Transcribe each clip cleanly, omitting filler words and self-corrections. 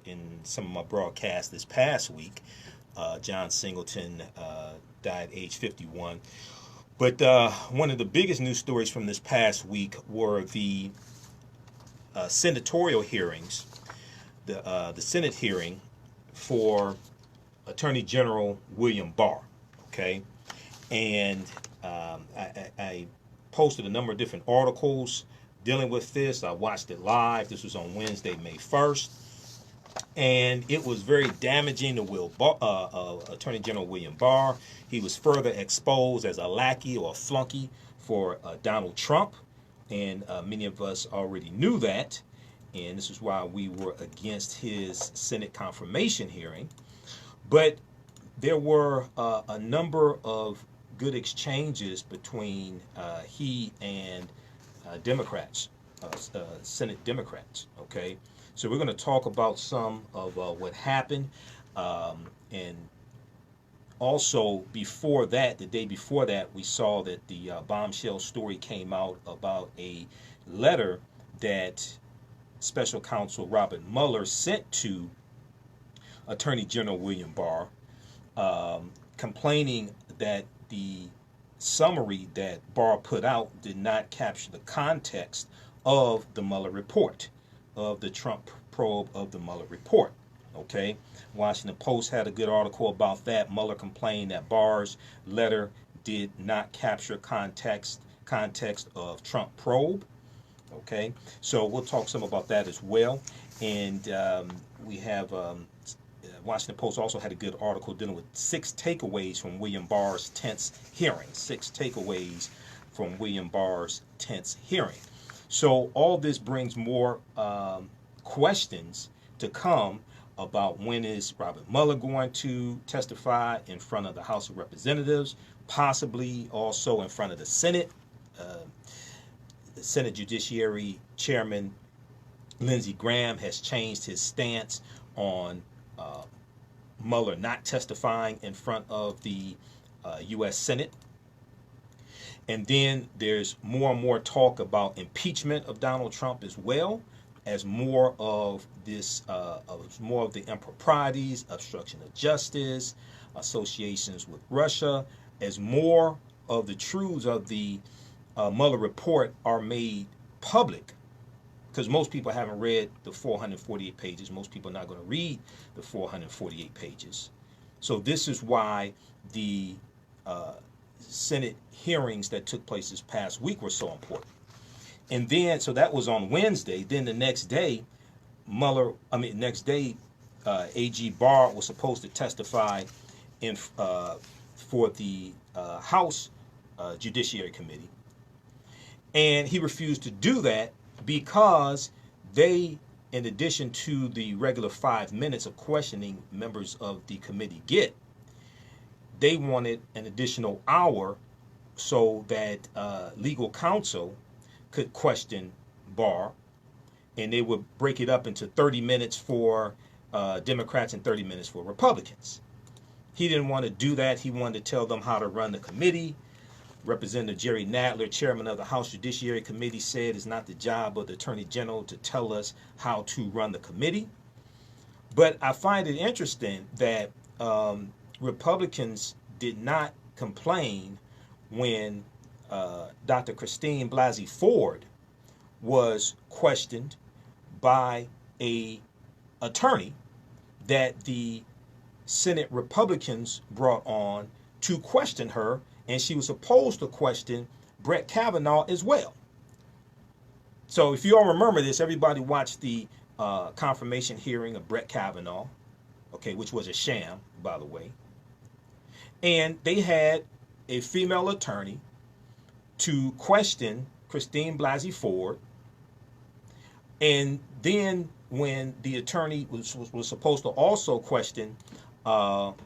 in some of my broadcasts this past week. John Singleton died age 51. But one of the biggest news stories from this past week were the senatorial hearings, the Senate hearing for Attorney General William Barr. Okay, and I posted a number of different articles dealing with this. I watched it live. This was on Wednesday, May 1st. And it was very damaging to Attorney General William Barr. He was further exposed as a lackey or a flunky for Donald Trump. And many of us already knew that. And this is why we were against his Senate confirmation hearing. But there were a number of good exchanges between he and Democrats, Senate Democrats, okay? So we're going to talk about some of what happened. And also before that, the day before that, we saw that the bombshell story came out about a letter that Special Counsel Robert Mueller sent to Attorney General William Barr, complaining that the summary that Barr put out did not capture the context of the Mueller report, of the Trump probe of the Mueller report. Okay, Washington Post had a good article about that. Mueller complained that Barr's letter did not capture context of Trump probe. Okay, so we'll talk some about that as well. And we have Washington Post also had a good article dealing with 6 takeaways from William Barr's tense hearing. 6 takeaways from William Barr's tense hearing. So all this brings more questions to come about when is Robert Mueller going to testify in front of the House of Representatives, possibly also in front of the Senate. The Senate Judiciary Chairman Lindsey Graham has changed his stance on Mueller not testifying in front of the U.S. Senate. And then there's more and more talk about impeachment of Donald Trump as well, as more of this, more of the improprieties, obstruction of justice, associations with Russia, as more of the truths of the Mueller report are made public. Because most people haven't read the 448 pages. Most people are not going to read the 448 pages. So this is why the Senate hearings that took place this past week were so important. And then, so that was on Wednesday. Then the next day, AG Barr was supposed to testify for the House Judiciary Committee. And he refused to do that because they, in addition to the regular 5 minutes of questioning members of the committee get, they wanted an additional hour so that legal counsel could question Barr, and they would break it up into 30 minutes for Democrats and 30 minutes for Republicans. He didn't want to do that. He wanted to tell them how to run the committee. Representative Jerry Nadler, chairman of the House Judiciary Committee, said it's not the job of the Attorney General to tell us how to run the committee. But I find it interesting that Republicans did not complain when Dr. Christine Blasey Ford was questioned by an attorney that the Senate Republicans brought on to question her, and she was supposed to question Brett Kavanaugh as well. So if you all remember this, everybody watched the confirmation hearing of Brett Kavanaugh, okay, which was a sham, by the way. And they had a female attorney to question Christine Blasey Ford. And then when the attorney was supposed to also question Brett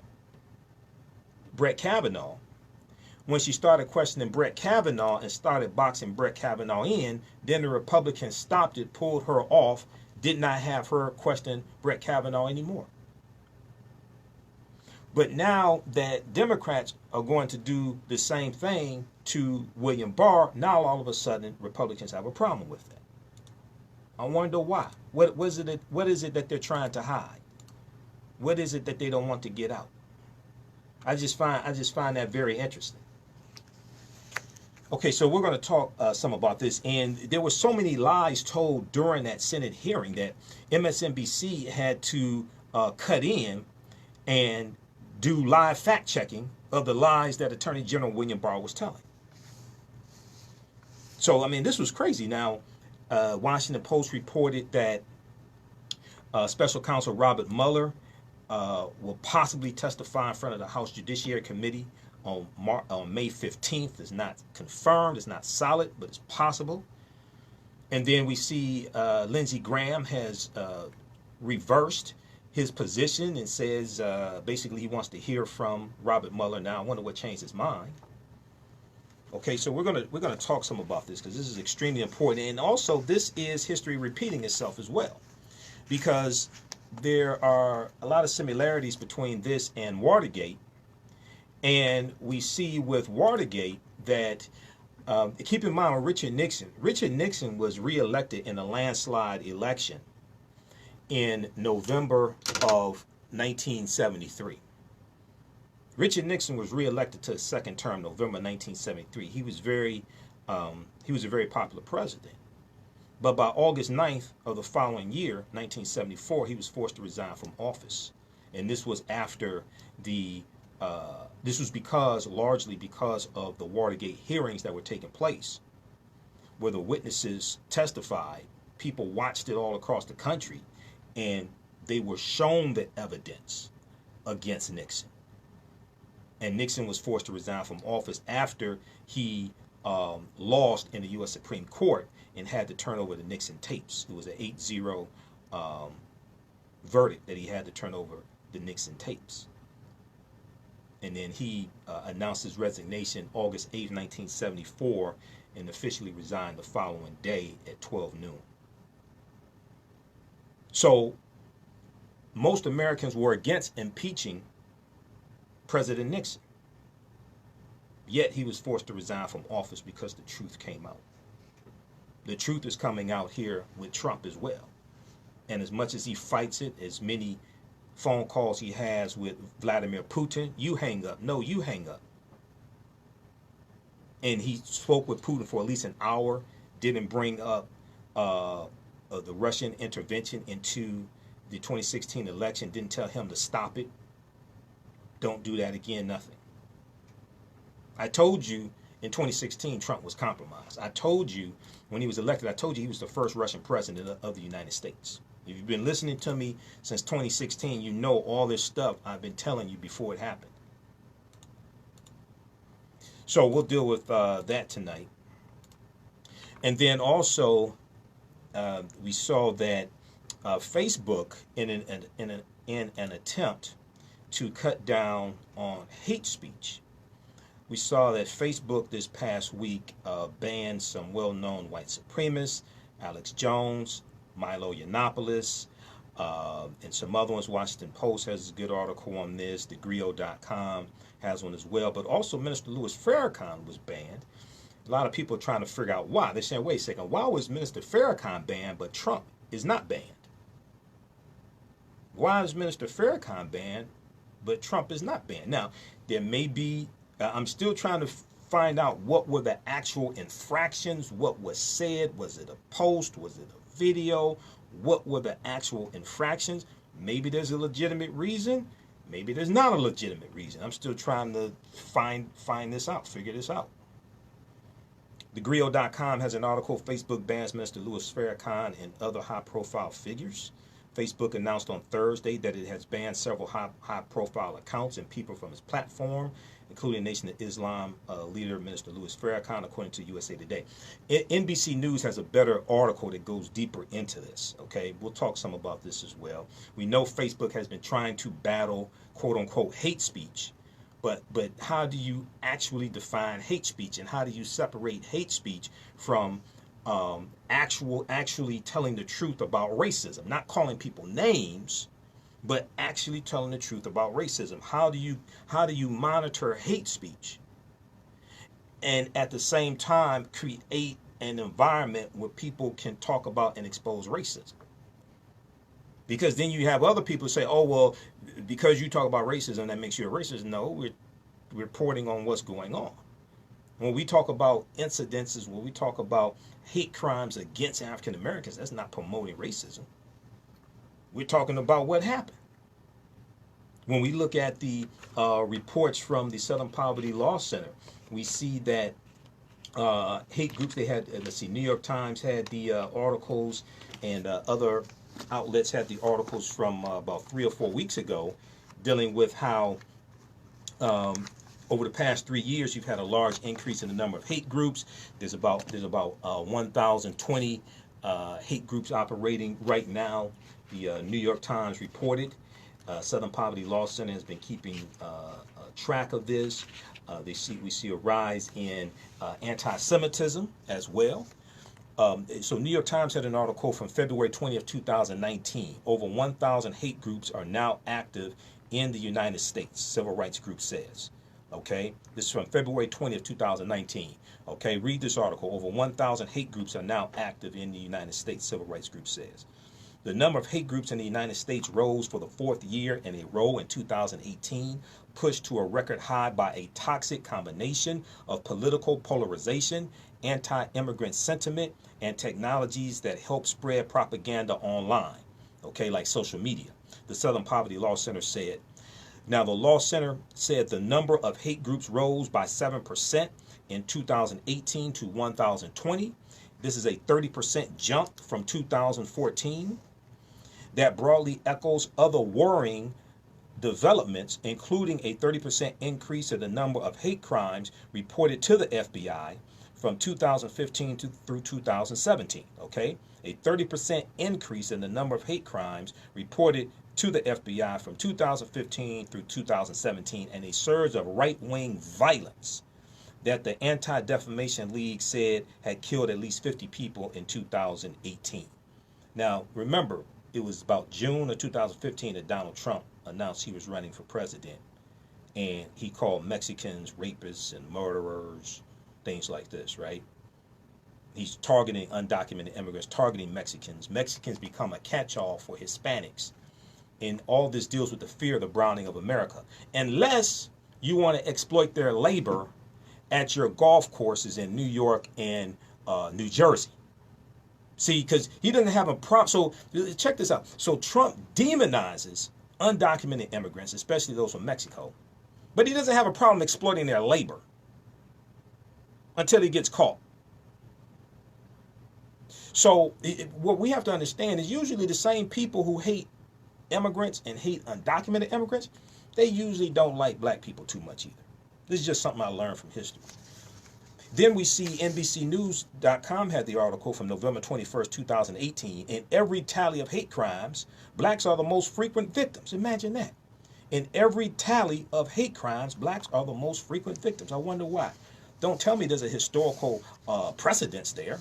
Kavanaugh, when she started questioning Brett Kavanaugh and started boxing Brett Kavanaugh in, then the Republicans stopped it, pulled her off, did not have her question Brett Kavanaugh anymore. But now that Democrats are going to do the same thing to William Barr, now all of a sudden Republicans have a problem with that. I wonder why. What is it that they're trying to hide? What is it that they don't want to get out? I just find that very interesting. Okay, so we're going to talk some about this, and there were so many lies told during that Senate hearing that MSNBC had to cut in and do live fact checking of the lies that Attorney General William Barr was telling. So I mean, this was crazy. Now, Washington Post reported that Special Counsel Robert Mueller will possibly testify in front of the House Judiciary Committee on May 15th. It's not confirmed, it's not solid, but it's possible. And then we see Lindsey Graham has reversed his position and says basically he wants to hear from Robert Mueller now. I wonder what changed his mind. Okay, so we're gonna talk some about this because this is extremely important, and also this is history repeating itself as well, because there are a lot of similarities between this and Watergate, and we see with Watergate that keep in mind Richard Nixon was reelected in a landslide election in November of 1973. Richard Nixon was reelected to his second term, November 1973. He was a very popular president. But by August 9th of the following year, 1974, he was forced to resign from office. And this was after this was largely because of the Watergate hearings that were taking place, where the witnesses testified. People watched it all across the country, and they were shown the evidence against Nixon. And Nixon was forced to resign from office after he lost in the U.S. Supreme Court and had to turn over the Nixon tapes. It was an 8-0 verdict that he had to turn over the Nixon tapes. And then he announced his resignation August 8, 1974, and officially resigned the following day at 12 noon. So most Americans were against impeaching President Nixon. Yet he was forced to resign from office because the truth came out. The truth is coming out here with Trump as well. And as much as he fights it, as many phone calls he has with Vladimir Putin, you hang up. No, you hang up. And he spoke with Putin for at least an hour, didn't bring up the Russian intervention into the 2016 election, didn't tell him to stop it. Don't do that again, nothing. I told you in 2016 Trump was compromised. I told you when he was elected, I told you he was the first Russian president of the United States. If you've been listening to me since 2016, you know all this stuff I've been telling you before it happened. So we'll deal with that tonight. And then also we saw that Facebook, in an attempt to cut down on hate speech, we saw that Facebook this past week banned some well-known white supremacists, Alex Jones, Milo Yiannopoulos, and some other ones. Washington Post has a good article on this. Thegrio.com has one as well. But also Minister Louis Farrakhan was banned. A lot of people are trying to figure out why. They're saying, wait a second, why was Minister Farrakhan banned but Trump is not banned? Why is Minister Farrakhan banned but Trump is not banned? Now, there may be, I'm still trying to find out what were the actual infractions, what was said, was it a post, was it a video, what were the actual infractions? Maybe there's a legitimate reason, maybe there's not a legitimate reason. I'm still trying to find this out, figure this out. Thegrio.com has an article, Facebook bans Minister Louis Farrakhan and other high-profile figures. Facebook announced on Thursday that it has banned several high-profile accounts and people from its platform, including Nation of Islam leader Minister Louis Farrakhan, according to USA Today. NBC News has a better article that goes deeper into this. Okay, we'll talk some about this as well. We know Facebook has been trying to battle quote-unquote hate speech, but how do you actually define hate speech, and how do you separate hate speech from actually telling the truth about racism? Not calling people names, but actually telling the truth about racism. How do you monitor hate speech and at the same time create an environment where people can talk about and expose racism. Because then you have other people say, oh, well, because you talk about racism, that makes you a racist. No, we're reporting on what's going on. When we talk about incidences, when we talk about hate crimes against African Americans, that's not promoting racism. We're talking about what happened. When we look at the reports from the Southern Poverty Law Center, we see that hate groups, they had, let's see, New York Times had the articles, and other outlets had the articles from about 3 or 4 weeks ago, dealing with how over the past 3 years you've had a large increase in the number of hate groups. There's about 1,020 hate groups operating right now. The New York Times reported. Southern Poverty Law Center has been keeping track of this. We see a rise in anti-Semitism as well. So New York Times had an article from February 20th, 2019. Over 1,000 hate groups are now active in the United States, civil rights group says. Okay, this is from February 20th, 2019. Okay, read this article. Over 1,000 hate groups are now active in the United States, civil rights group says. The number of hate groups in the United States rose for the 4th year in a row in 2018, pushed to a record high by a toxic combination of political polarization, anti-immigrant sentiment, and technologies that help spread propaganda online, okay, like social media. The Southern Poverty Law Center said. Now, the Law Center said the number of hate groups rose by 7% in 2018 to 1,020. This is a 30% jump from 2014. That broadly echoes other worrying developments, including a 30% increase in the number of hate crimes reported to the FBI from 2015 through 2017, okay? A 30% increase in the number of hate crimes reported to the FBI from 2015 through 2017, and a surge of right-wing violence that the Anti-Defamation League said had killed at least 50 people in 2018. Now, remember, it was about June of 2015 that Donald Trump announced he was running for president, and he called Mexicans rapists and murderers, things like this, right? He's targeting undocumented immigrants, targeting Mexicans. Mexicans become a catch-all for Hispanics. And all this deals with the fear of the browning of America. Unless you want to exploit their labor at your golf courses in New York and New Jersey. See, because he doesn't have a problem. So check this out. So Trump demonizes undocumented immigrants, especially those from Mexico. But he doesn't have a problem exploiting their labor until he gets caught. So what we have to understand is usually the same people who hate immigrants and hate undocumented immigrants, they usually don't like black people too much either. This is just something I learned from history. Then we see NBCnews.com had the article from November 21st, 2018. In every tally of hate crimes, blacks are the most frequent victims. Imagine that. In every tally of hate crimes, blacks are the most frequent victims. I wonder why. Don't tell me there's a historical precedence there.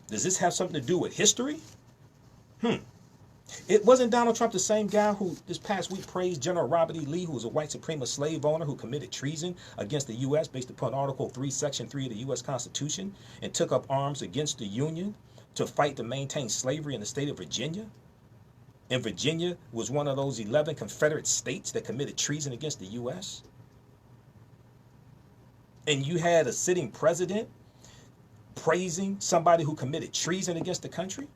Does this have something to do with history? It wasn't Donald Trump the same guy who this past week praised General Robert E. Lee, who was a white supremacist slave owner who committed treason against the U.S. based upon Article 3, Section 3 of the U.S. Constitution, and took up arms against the Union to fight to maintain slavery in the state of Virginia? And Virginia was one of those 11 Confederate states that committed treason against the U.S.? And you had a sitting president praising somebody who committed treason against the country?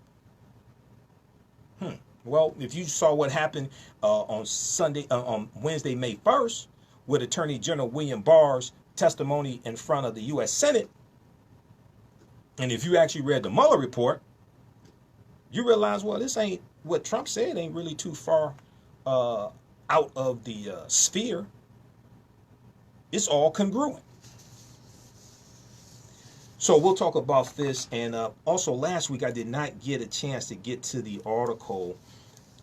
Well, if you saw what happened on Wednesday, May 1st, with Attorney General William Barr's testimony in front of the U.S. Senate, and if you actually read the Mueller report, you realize, well, this ain't what Trump said, ain't really too far out of the sphere. It's all congruent. So we'll talk about this. And also last week, I did not get a chance to get to the article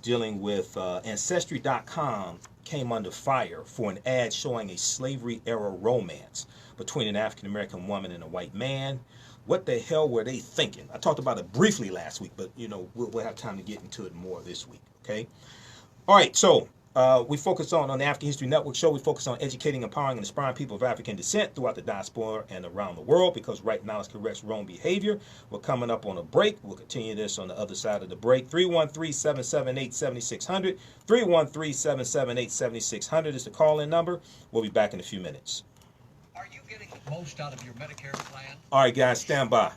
dealing with Ancestry.com came under fire for an ad showing a slavery-era romance between an African-American woman and a white man. What the hell were they thinking? I talked about it briefly last week, but, you know, we'll have time to get into it more this week, okay? All right, so We focus on the African History Network show. We focus on educating, empowering, and inspiring people of African descent throughout the diaspora and around the world. Because right now, it corrects wrong behavior. We're coming up on a break. We'll continue this on the other side of the break. 313-778-7600. 313-778-7600 is the call-in number. We'll be back in a few minutes. Are you getting the most out of your Medicare plan? All right, guys, stand by.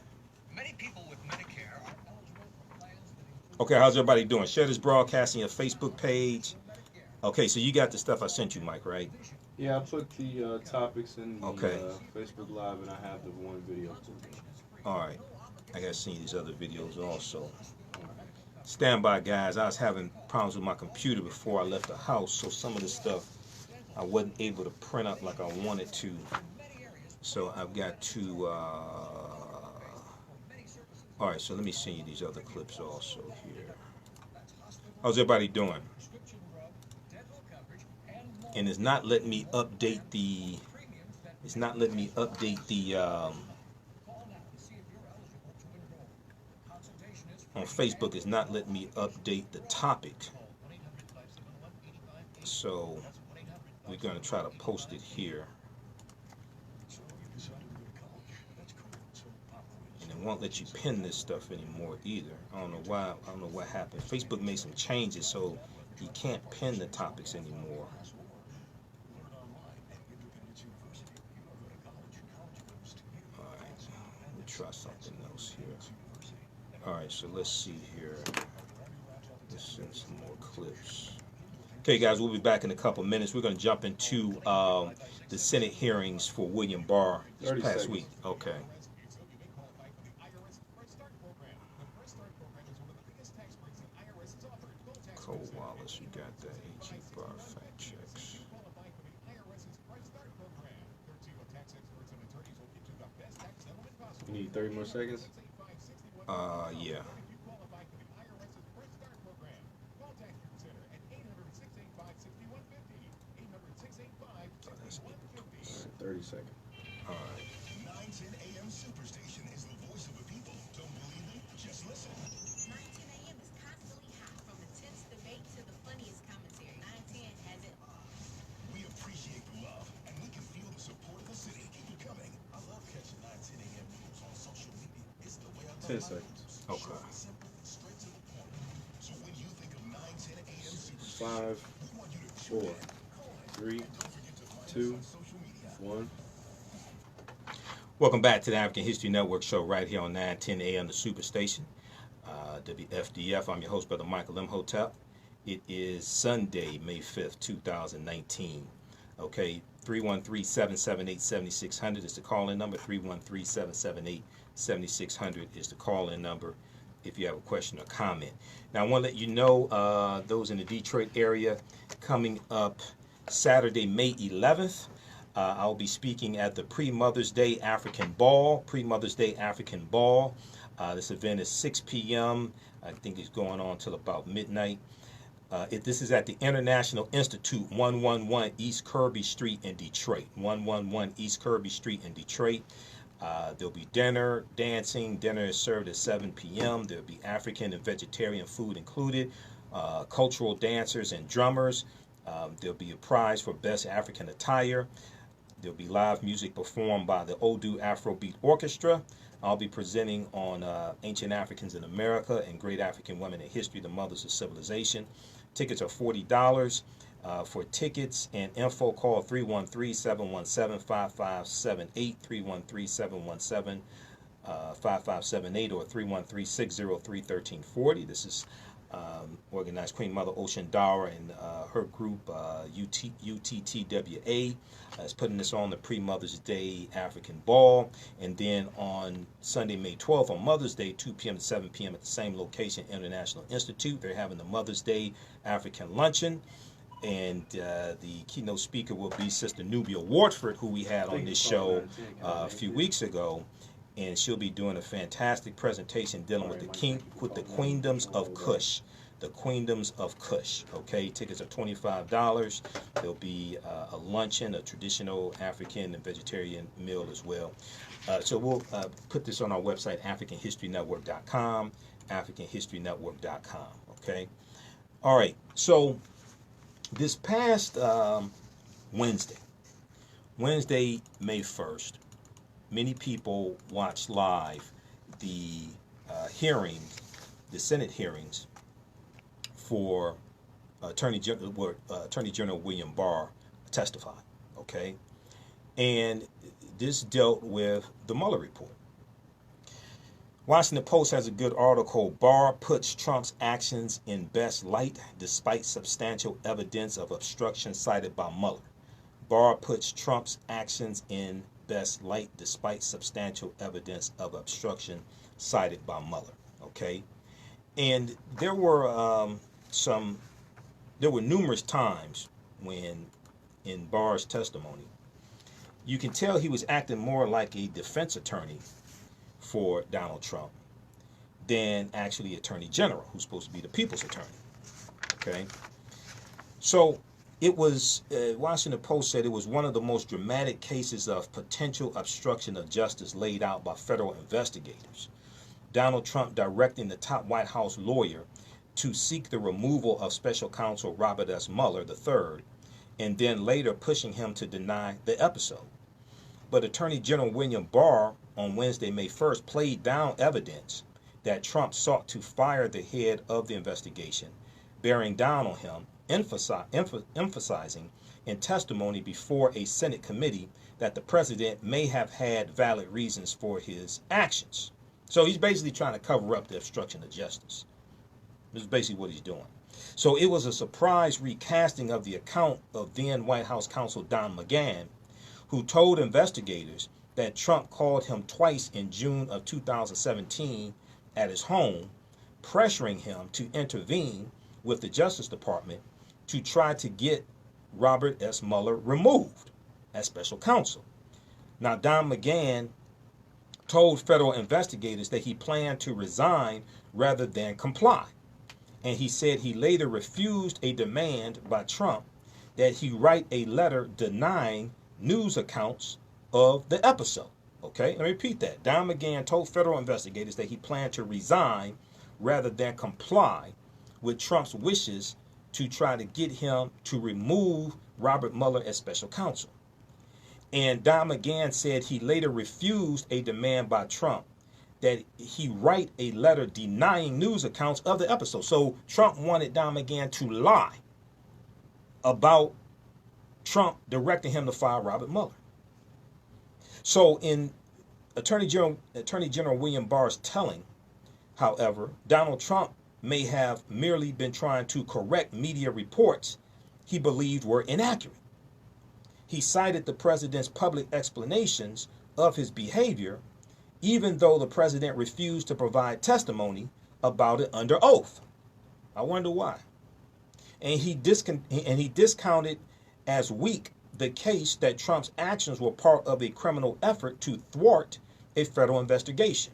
Many people with Medicare are eligible for plans that include... Okay, how's everybody doing? Share this broadcast on your Facebook page. Okay, so you got the stuff I sent you, Mike, right? Yeah, I put the topics in the Okay. Facebook Live, and I have the one video too. All right. I got to see these other videos also. Stand by, guys. I was having problems with my computer before I left the house, so some of the stuff I wasn't able to print up like I wanted to. So I've got to... All right, so let me send you these other clips also here. How's everybody doing? And it's not letting me update the... It's not letting me update the... on Facebook, it's not letting me update the topic. So we're going to try to post it here. And it won't let you pin this stuff anymore either. I don't know why. I don't know what happened. Facebook made some changes so you can't pin the topics anymore. Try something else here. All right, so let's see here. Let's send some more clips. Okay, guys, we'll be back in a couple minutes. We're going to jump into the Senate hearings for William Barr this past week. Okay. Cole Wallace, you got that. AG Barr fact checks. You need 30 more seconds? Yeah. That's 30 seconds. All right. 910 AM Superstation is the voice of the people. Don't believe me? Just listen. 910 AM is constantly hot, from intense debate to the funniest commentary. 910 has it all. We appreciate the love, and we can feel the support of the city. Keep it coming. I love catching 910 AM news on social media. It's the way I 10 seconds. Okay. simple, straight to the point. So when you think of 910 AM Superstation, 5, we want you to 4, 3, 2, 1. Welcome back to the African History Network show right here on 910 AM, the Superstation. WFDF, I'm your host, Brother Michael Imhotep. It is Sunday, May 5th, 2019. Okay, 313-778-7600 is the call-in number. 313-778-7600 is the call-in number if you have a question or comment. Now, I want to let you know, those in the Detroit area, coming up Saturday, May 11th, I'll be speaking at the Pre-Mother's Day African Ball. Pre-Mother's Day African Ball. This event is 6 p.m. I think it's going on till about midnight. This is at the International Institute, 111 East Kirby Street in Detroit. 111 East Kirby Street in Detroit. There'll be dinner, dancing. Dinner is served at 7 p.m. There'll be African and vegetarian food included. Cultural dancers and drummers. There'll be a prize for Best African Attire. There'll be live music performed by the Odu Afrobeat Orchestra. I'll be presenting on Ancient Africans in America and Great African Women in History, the Mothers of Civilization. Tickets are $40. For tickets and info, call 313-717-5578, 313-717-5578, or 313-603-1340. This is organized Queen Mother Ocean Dara and her group, UTTWA, is putting this on the Pre-Mother's Day African Ball. And then on Sunday, May 12th, on Mother's Day, 2 p.m. to 7 p.m. at the same location, International Institute, they're having the Mother's Day African Luncheon. And the keynote speaker will be Sister Nubia Wardford, who we had on this show a few weeks ago. And she'll be doing a fantastic presentation dealing with the queendoms of Kush. The queendoms of Kush. Okay, tickets are $25. There'll be a luncheon, a traditional African and vegetarian meal as well. So we'll put this on our website, AfricanHistoryNetwork.com, AfricanHistoryNetwork.com. Okay. All right. So This past Wednesday, May 1st, many people watched live the hearings, the Senate hearings for Attorney General William Barr testified. Okay, and this dealt with the Mueller report. Washington Post has a good article. Barr puts Trump's actions in best light despite substantial evidence of obstruction cited by Mueller. Barr puts Trump's actions in best light despite substantial evidence of obstruction cited by Mueller. Okay, and there were numerous times when in Barr's testimony you can tell he was acting more like a defense attorney for Donald Trump than actually Attorney General, who's supposed to be the people's attorney. Okay, so it was Washington Post said it was one of the most dramatic cases of potential obstruction of justice laid out by federal investigators. Donald Trump directing the top White House lawyer to seek the removal of Special Counsel Robert S. Mueller III, and then later pushing him to deny the episode. But Attorney General William Barr on Wednesday, May 1st, played down evidence that Trump sought to fire the head of the investigation, bearing down on him, emphasizing in testimony before a Senate committee that the president may have had valid reasons for his actions. So he's basically trying to cover up the obstruction of justice. This is basically what he's doing. So it was a surprise recasting of the account of then White House counsel Don McGahn, who told investigators that Trump called him twice in June of 2017 at his home, pressuring him to intervene with the Justice Department to try to get Robert S. Mueller removed as special counsel. Now, Don McGahn told federal investigators that he planned to resign rather than comply. And he said he later refused a demand by Trump that he write a letter denying news accounts of the episode. Okay, let me repeat that. Don McGahn told federal investigators that he planned to resign rather than comply with Trump's wishes to try to get him to remove Robert Mueller as special counsel. And Don McGahn said he later refused a demand by Trump that he write a letter denying news accounts of the episode. So Trump wanted Don McGahn to lie about Trump directing him to fire Robert Mueller. So in Attorney General William Barr's telling, however, Donald Trump may have merely been trying to correct media reports he believed were inaccurate. He cited the president's public explanations of his behavior, even though the president refused to provide testimony about it under oath. I wonder why. And he discounted as weak the case that Trump's actions were part of a criminal effort to thwart a federal investigation,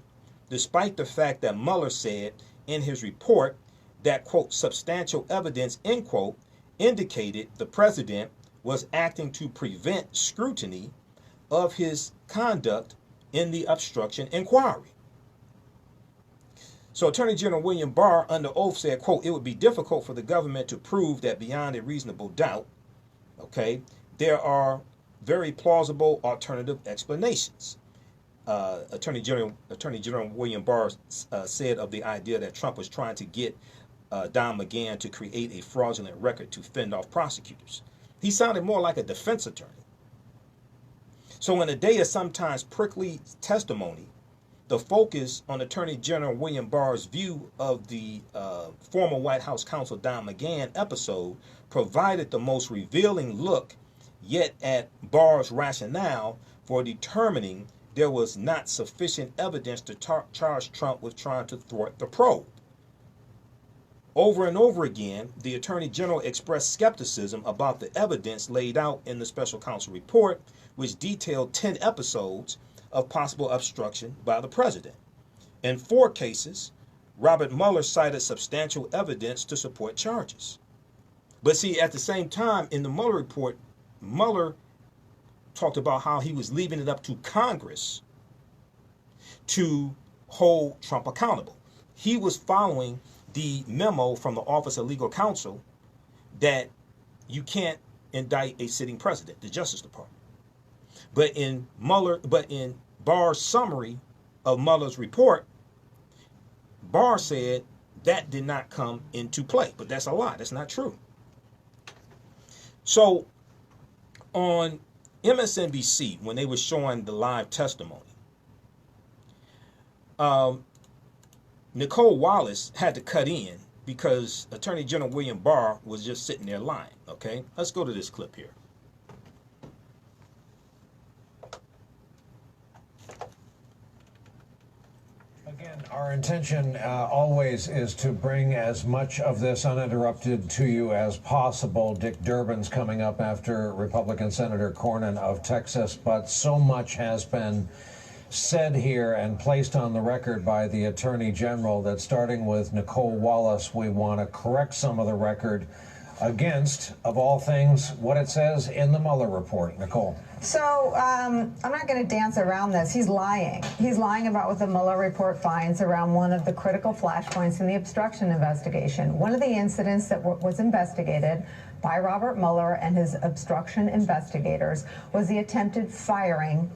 despite the fact that Mueller said in his report that, quote, substantial evidence, end quote, indicated the president was acting to prevent scrutiny of his conduct in the obstruction inquiry. So Attorney General William Barr under oath said, quote, it would be difficult for the government to prove that beyond a reasonable doubt, okay, there are very plausible alternative explanations. Attorney General William Barr said of the idea that Trump was trying to get Don McGahn to create a fraudulent record to fend off prosecutors. He sounded more like a defense attorney. So in a day of sometimes prickly testimony, the focus on Attorney General William Barr's view of the former White House counsel Don McGahn episode provided the most revealing look yet at Barr's rationale for determining there was not sufficient evidence to charge Trump with trying to thwart the probe. Over and over again, the Attorney General expressed skepticism about the evidence laid out in the special counsel report, which detailed 10 episodes of possible obstruction by the president. In 4 cases, Robert Mueller cited substantial evidence to support charges. But see, at the same time, in the Mueller report, Mueller talked about how he was leaving it up to Congress to hold Trump accountable. He was following the memo from the Office of Legal Counsel that, you can't indict a sitting president, the Justice Department. But in Barr's summary of Mueller's report, Barr said that did not come into play. But that's a lie. That's not true. So on MSNBC, when they were showing the live testimony, Nicole Wallace had to cut in because Attorney General William Barr was just sitting there lying. Okay, let's go to this clip here. Again, our intention always is to bring as much of this uninterrupted to you as possible. Dick Durbin's coming up after Republican Senator Cornyn of Texas, but so much has been said here and placed on the record by the Attorney General that, starting with Nicole Wallace, we want to correct some of the record against, of all things, what it says in the Mueller report. Nicole. So I'm not going to dance around this. He's lying. He's lying about what the Mueller report finds around one of the critical flashpoints in the obstruction investigation. One of the incidents that was investigated by Robert Mueller and his obstruction investigators was the attempted firing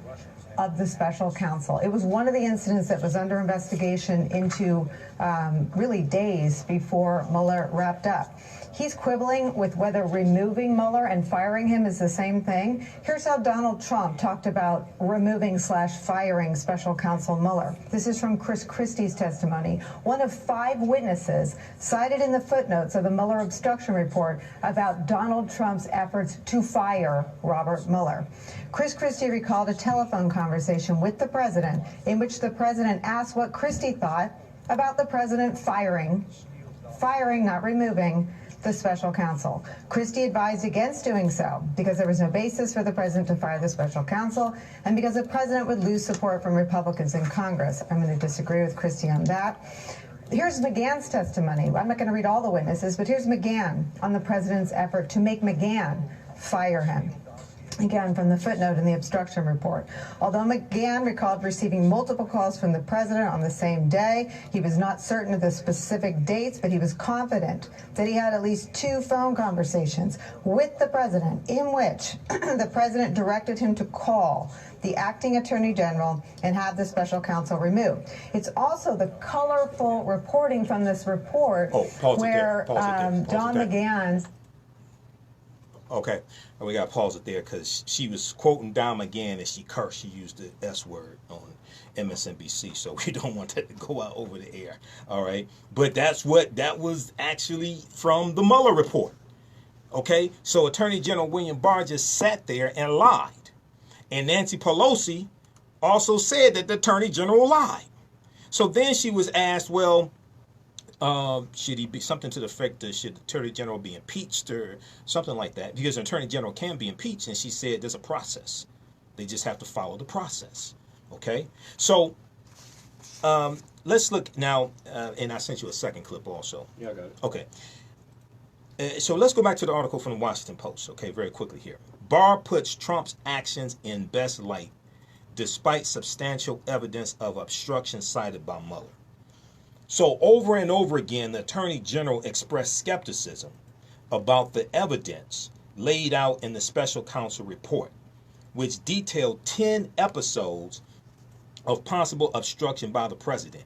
of the special counsel. It was one of the incidents that was under investigation into really days before Mueller wrapped up. He's quibbling with whether removing Mueller and firing him is the same thing. Here's how Donald Trump talked about removing/firing special counsel Mueller. This is from Chris Christie's testimony, one of 5 witnesses cited in the footnotes of the Mueller obstruction report about Donald Trump's efforts to fire Robert Mueller. Chris Christie recalled a telephone conversation with the president in which the president asked what Christie thought about the president firing, not removing, the special counsel. Christie advised against doing so because there was no basis for the president to fire the special counsel and because the president would lose support from Republicans in Congress. I'm going to disagree with Christie on that. Here's McGahn's testimony. I'm not going to read all the witnesses, but here's McGahn on the president's effort to make McGahn fire him. Again, from the footnote in the obstruction report. Although McGahn recalled receiving multiple calls from the president on the same day, he was not certain of the specific dates, but he was confident that he had at least 2 phone conversations with the president in which the president directed him to call the acting attorney general and have the special counsel removed. It's also the colorful reporting from this report where Don McGahn... Okay, we got to pause it there because she was quoting Don McGahn and she cursed. She used the S word on MSNBC, so we don't want that to go out over the air. All right, but that was actually from the Mueller report. Okay, so Attorney General William Barr just sat there and lied, and Nancy Pelosi also said that the Attorney General lied. So then she was asked, well, should he be something to the effect that should the Attorney General be impeached or something like that? Because an Attorney General can be impeached, and she said there's a process. They just have to follow the process. Okay, so let's look now, and I sent you a second clip also. Yeah, I got it. Okay, so let's go back to the article from the Washington Post. Okay, very quickly here. Barr puts Trump's actions in best light, despite substantial evidence of obstruction cited by Mueller. So over and over again, the Attorney General expressed skepticism about the evidence laid out in the special counsel report, which detailed 10 episodes of possible obstruction by the president.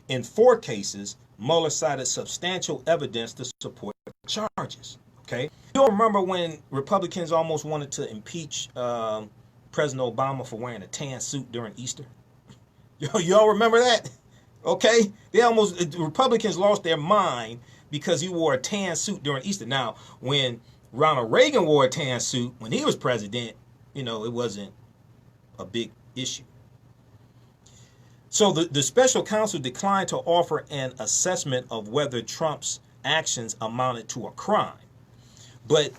In 4 cases, Mueller cited substantial evidence to support charges. Okay, you'll remember when Republicans almost wanted to impeach President Obama for wearing a tan suit during Easter. Y'all remember that? Okay, the Republicans lost their mind because he wore a tan suit during Easter. Now, when Ronald Reagan wore a tan suit when he was president, it wasn't a big issue. So the special counsel declined to offer an assessment of whether Trump's actions amounted to a crime. But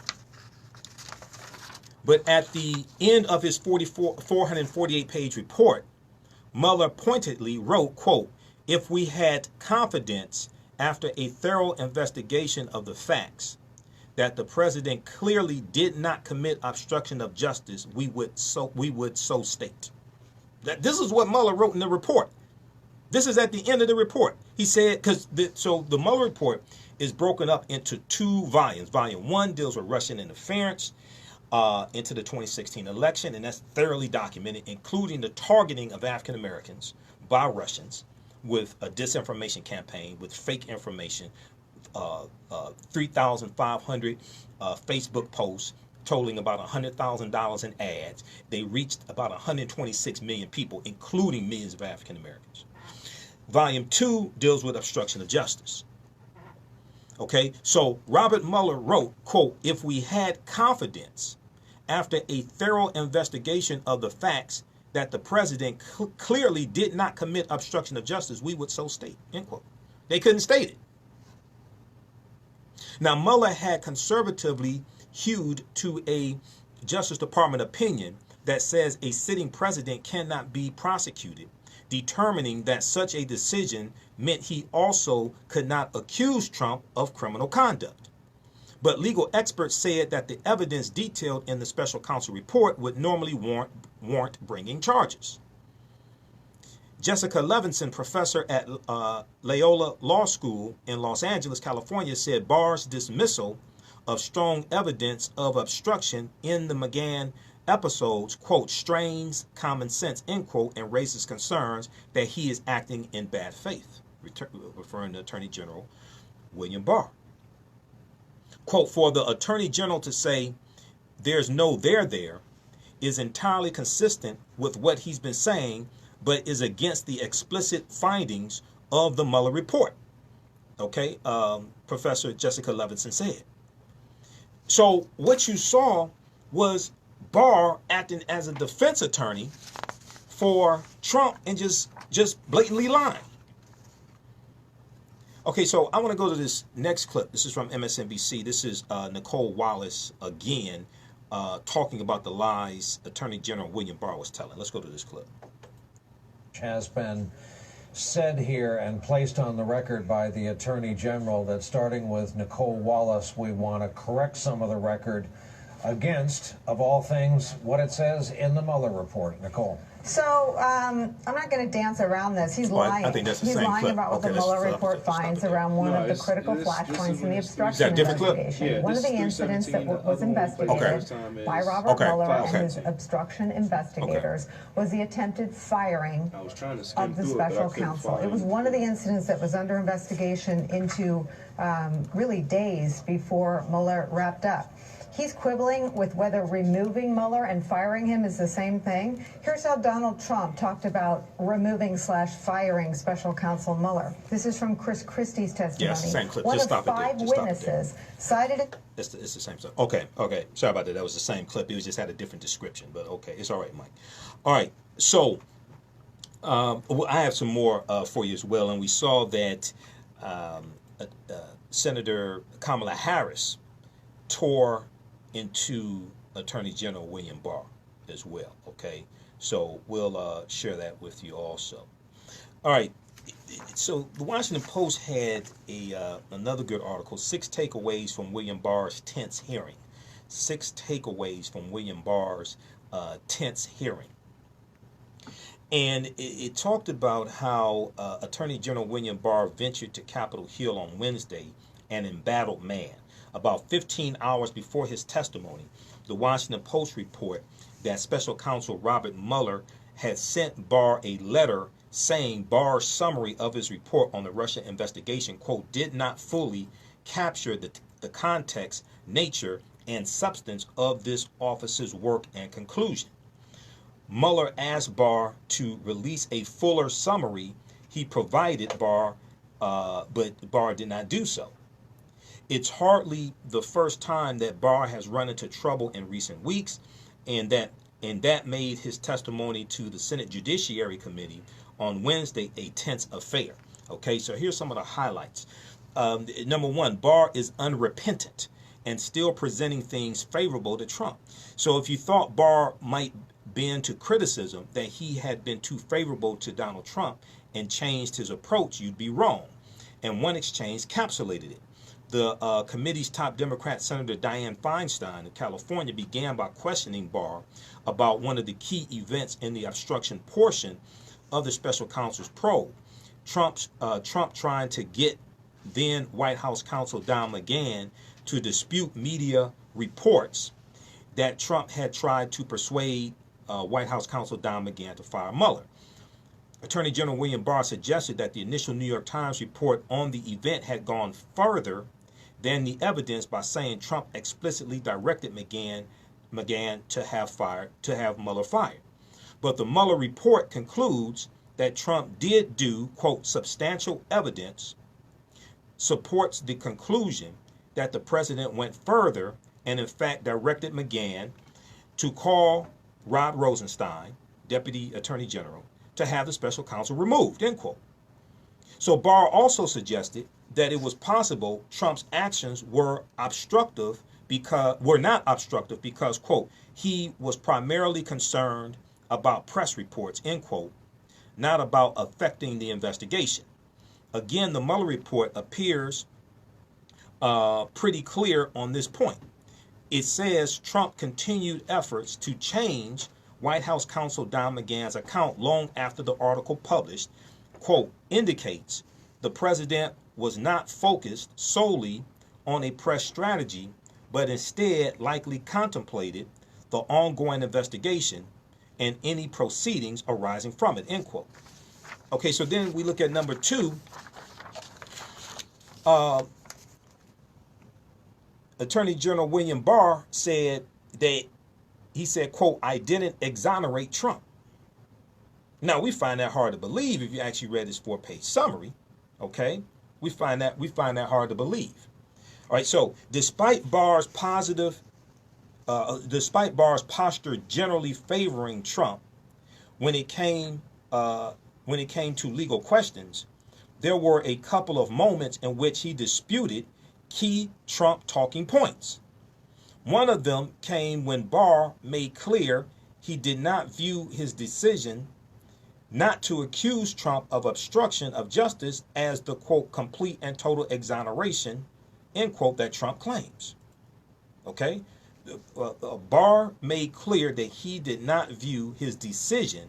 at the end of his 448-page report, Mueller pointedly wrote, quote, "If we had confidence after a thorough investigation of the facts that the president clearly did not commit obstruction of justice, we would so state." This is what Mueller wrote in the report. This is at the end of the report. He said, the Mueller report is broken up into 2 volumes. Volume 1 deals with Russian interference into the 2016 election, and that's thoroughly documented, including the targeting of African Americans by Russians with a disinformation campaign with fake information, 3,500 Facebook posts totaling about $100,000 in ads. They reached about 126 million people, including millions of African Americans. Volume 2 deals with obstruction of justice. Okay, so Robert Mueller wrote, quote, "If we had confidence after a thorough investigation of the facts that the president clearly did not commit obstruction of justice, we would so state," end quote. They couldn't state it. Now, Mueller had conservatively hewed to a Justice Department opinion that says a sitting president cannot be prosecuted, determining that such a decision meant he also could not accuse Trump of criminal conduct. But legal experts said that the evidence detailed in the special counsel report would normally warrant bringing charges. Jessica Levinson, professor at Loyola Law School in Los Angeles, California, said Barr's dismissal of strong evidence of obstruction in the McGahn episodes, quote, "strains common sense," end quote, and raises concerns that he is acting in bad faith, referring to Attorney General William Barr. Quote, "For the Attorney General to say there's no there is entirely consistent with what he's been saying, but is against the explicit findings of the Mueller report," okay, Professor Jessica Levinson said. So what you saw was Barr acting as a defense attorney for Trump and just blatantly lying. Okay, so I want to go to this next clip. This is from MSNBC. This is Nicole Wallace again talking about the lies Attorney General William Barr was telling. Let's go to this clip. Has been said here and placed on the record by the Attorney General that, starting with Nicole Wallace, we want to correct some of the record against, of all things, what it says in the Mueller report. Nicole. So I'm not going to dance around this. He's lying. I think that's the He's same lying clip. about what Okay, the Mueller let's report stop finds it. around one No, of the it's- critical this- this is flashpoints in the when it's- obstruction Is that a different clip? investigation. Yeah, One of this the is incidents that 317. was The other one investigated first time by is- Robert Okay, Mueller okay. and his obstruction investigators was the attempted firing I was trying to skim of the through it, but I special couldn't counsel. find It was one of the incidents that was under investigation into really days before Mueller wrapped up. He's quibbling with whether removing Mueller and firing him is the same thing. Here's how Donald Trump talked about removing/firing special counsel Mueller. This is from Chris Christie's testimony. Yes, same clip. One Just of stop it there. 5 Just stop it there. witnesses cited it. It's the same stuff. Okay. Sorry about that. That was the same clip. It was just had a different description, but okay. It's all right, Mike. All right. So I have some more for you as well. And we saw that Senator Kamala Harris tore into Attorney General William Barr as well. Okay. So we'll share that with you also. All right. So the Washington Post had another good article, 6 takeaways from William Barr's tense hearing. 6 takeaways from William Barr's tense hearing. And it talked about how Attorney General William Barr ventured to Capitol Hill on Wednesday, an embattled man. About 15 hours before his testimony, the Washington Post report that Special Counsel Robert Mueller had sent Barr a letter saying Barr's summary of his report on the Russia investigation, quote, did not fully capture the context, nature, and substance of this office's work and conclusion. Mueller asked Barr to release a fuller summary. He provided Barr, but Barr did not do so. It's hardly the first time that Barr has run into trouble in recent weeks, and that made his testimony to the Senate Judiciary Committee on Wednesday a tense affair. Okay, so here's some of the highlights. Number 1, Barr is unrepentant and still presenting things favorable to Trump. So if you thought Barr might bend to criticism that he had been too favorable to Donald Trump and changed his approach, you'd be wrong. And one exchange capsulated it. The committee's top Democrat, Senator Dianne Feinstein of California, began by questioning Barr about one of the key events in the obstruction portion of the special counsel's probe. Trump trying to get then White House counsel Don McGahn to dispute media reports that Trump had tried to persuade White House counsel Don McGahn to fire Mueller. Attorney General William Barr suggested that the initial New York Times report on the event had gone further than the evidence by saying Trump explicitly directed McGahn to have Mueller fired. But the Mueller report concludes that Trump did do, quote, substantial evidence supports the conclusion that the president went further and in fact directed McGahn to call Rod Rosenstein, Deputy Attorney General, to have the special counsel removed, end quote. So Barr also suggested that it was possible Trump's actions were not obstructive because, quote, he was primarily concerned about press reports, end quote, not about affecting the investigation. Again, the Mueller report appears pretty clear on this point. It says Trump continued efforts to change White House counsel Don McGahn's account long after the article published, quote, indicates the president was not focused solely on a press strategy, but instead likely contemplated the ongoing investigation and any proceedings arising from it, end quote. Okay, so then we look at number 2. Attorney General William Barr said that he said, quote, I didn't exonerate Trump. Now, we find that hard to believe if you actually read his 4-page summary, okay? We find that hard to believe. All right, so despite Barr's posture generally favoring Trump when it came to legal questions, there were a couple of moments in which he disputed key Trump talking points. One of them came when Barr made clear he did not view his decision not to accuse Trump of obstruction of justice as the, quote, complete and total exoneration, end quote, that Trump claims. Okay? Barr made clear that he did not view his decision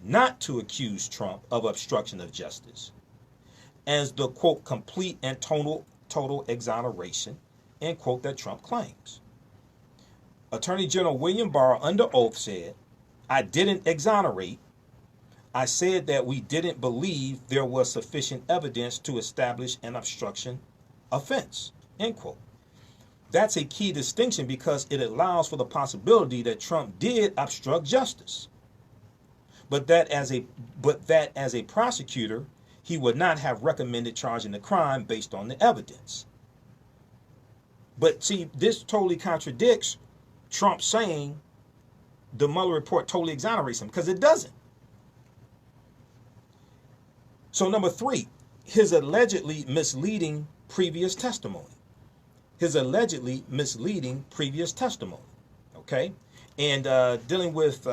not to accuse Trump of obstruction of justice as the, quote, complete and total exoneration, end quote, that Trump claims. Attorney General William Barr, under oath, said, I didn't exonerate. I said that we didn't believe there was sufficient evidence to establish an obstruction offense, end quote. That's a key distinction because it allows for the possibility that Trump did obstruct justice. But that as a prosecutor, he would not have recommended charging the crime based on the evidence. But see, this totally contradicts Trump saying the Mueller report totally exonerates him, because it doesn't. So number 3, his allegedly misleading previous testimony. His allegedly misleading previous testimony. Okay? And dealing with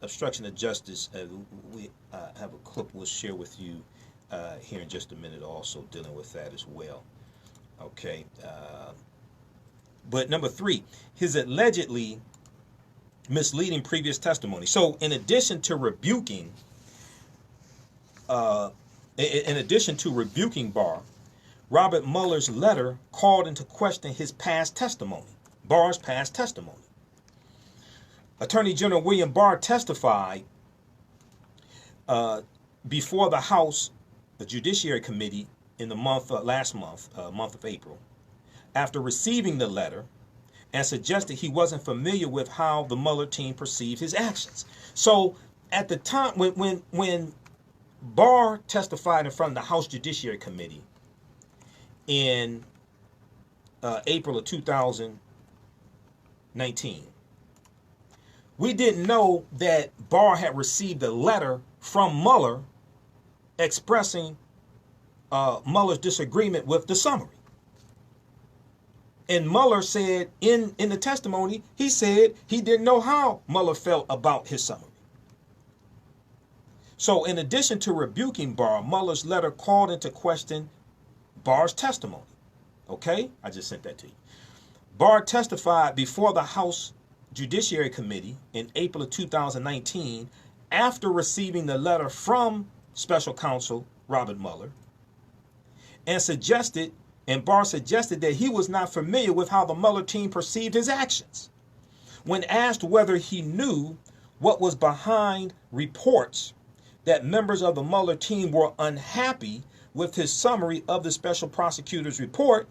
obstruction of justice, we have a clip we'll share with you here in just a minute, also dealing with that as well. Okay. But number 3, his allegedly misleading previous testimony. So in addition to rebuking Barr, Robert Mueller's letter called into question his past testimony, Barr's past testimony. Attorney General William Barr testified before the House Judiciary Committee in the last month of April, after receiving the letter, and suggested he wasn't familiar with how the Mueller team perceived his actions. So at the time when Barr testified in front of the House Judiciary Committee in April of 2019, we didn't know that Barr had received a letter from Mueller expressing Mueller's disagreement with the summary. And Mueller said in the testimony, he said he didn't know how Mueller felt about his summary. So in addition to rebuking Barr, Mueller's letter called into question Barr's testimony. Okay? I just sent that to you. Barr testified before the House Judiciary Committee in April of 2019 after receiving the letter from Special Counsel Robert Mueller. and Barr suggested that he was not familiar with how the Mueller team perceived his actions. When asked whether he knew what was behind reports that members of the Mueller team were unhappy with his summary of the special prosecutor's report,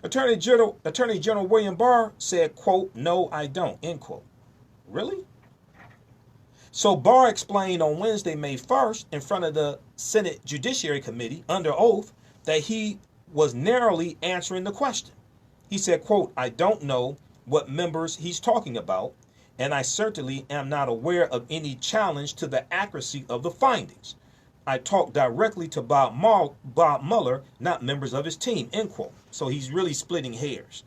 Attorney General William Barr said, quote, "No, I don't," end quote. Really? So Barr explained on Wednesday, May 1st, in front of the Senate Judiciary Committee under oath that he was narrowly answering the question. He said, quote, "I don't know what members he's talking about, and I certainly am not aware of any challenge to the accuracy of the findings. I talked directly to Bob Mueller, not members of his team," end quote. So he's really splitting hairs.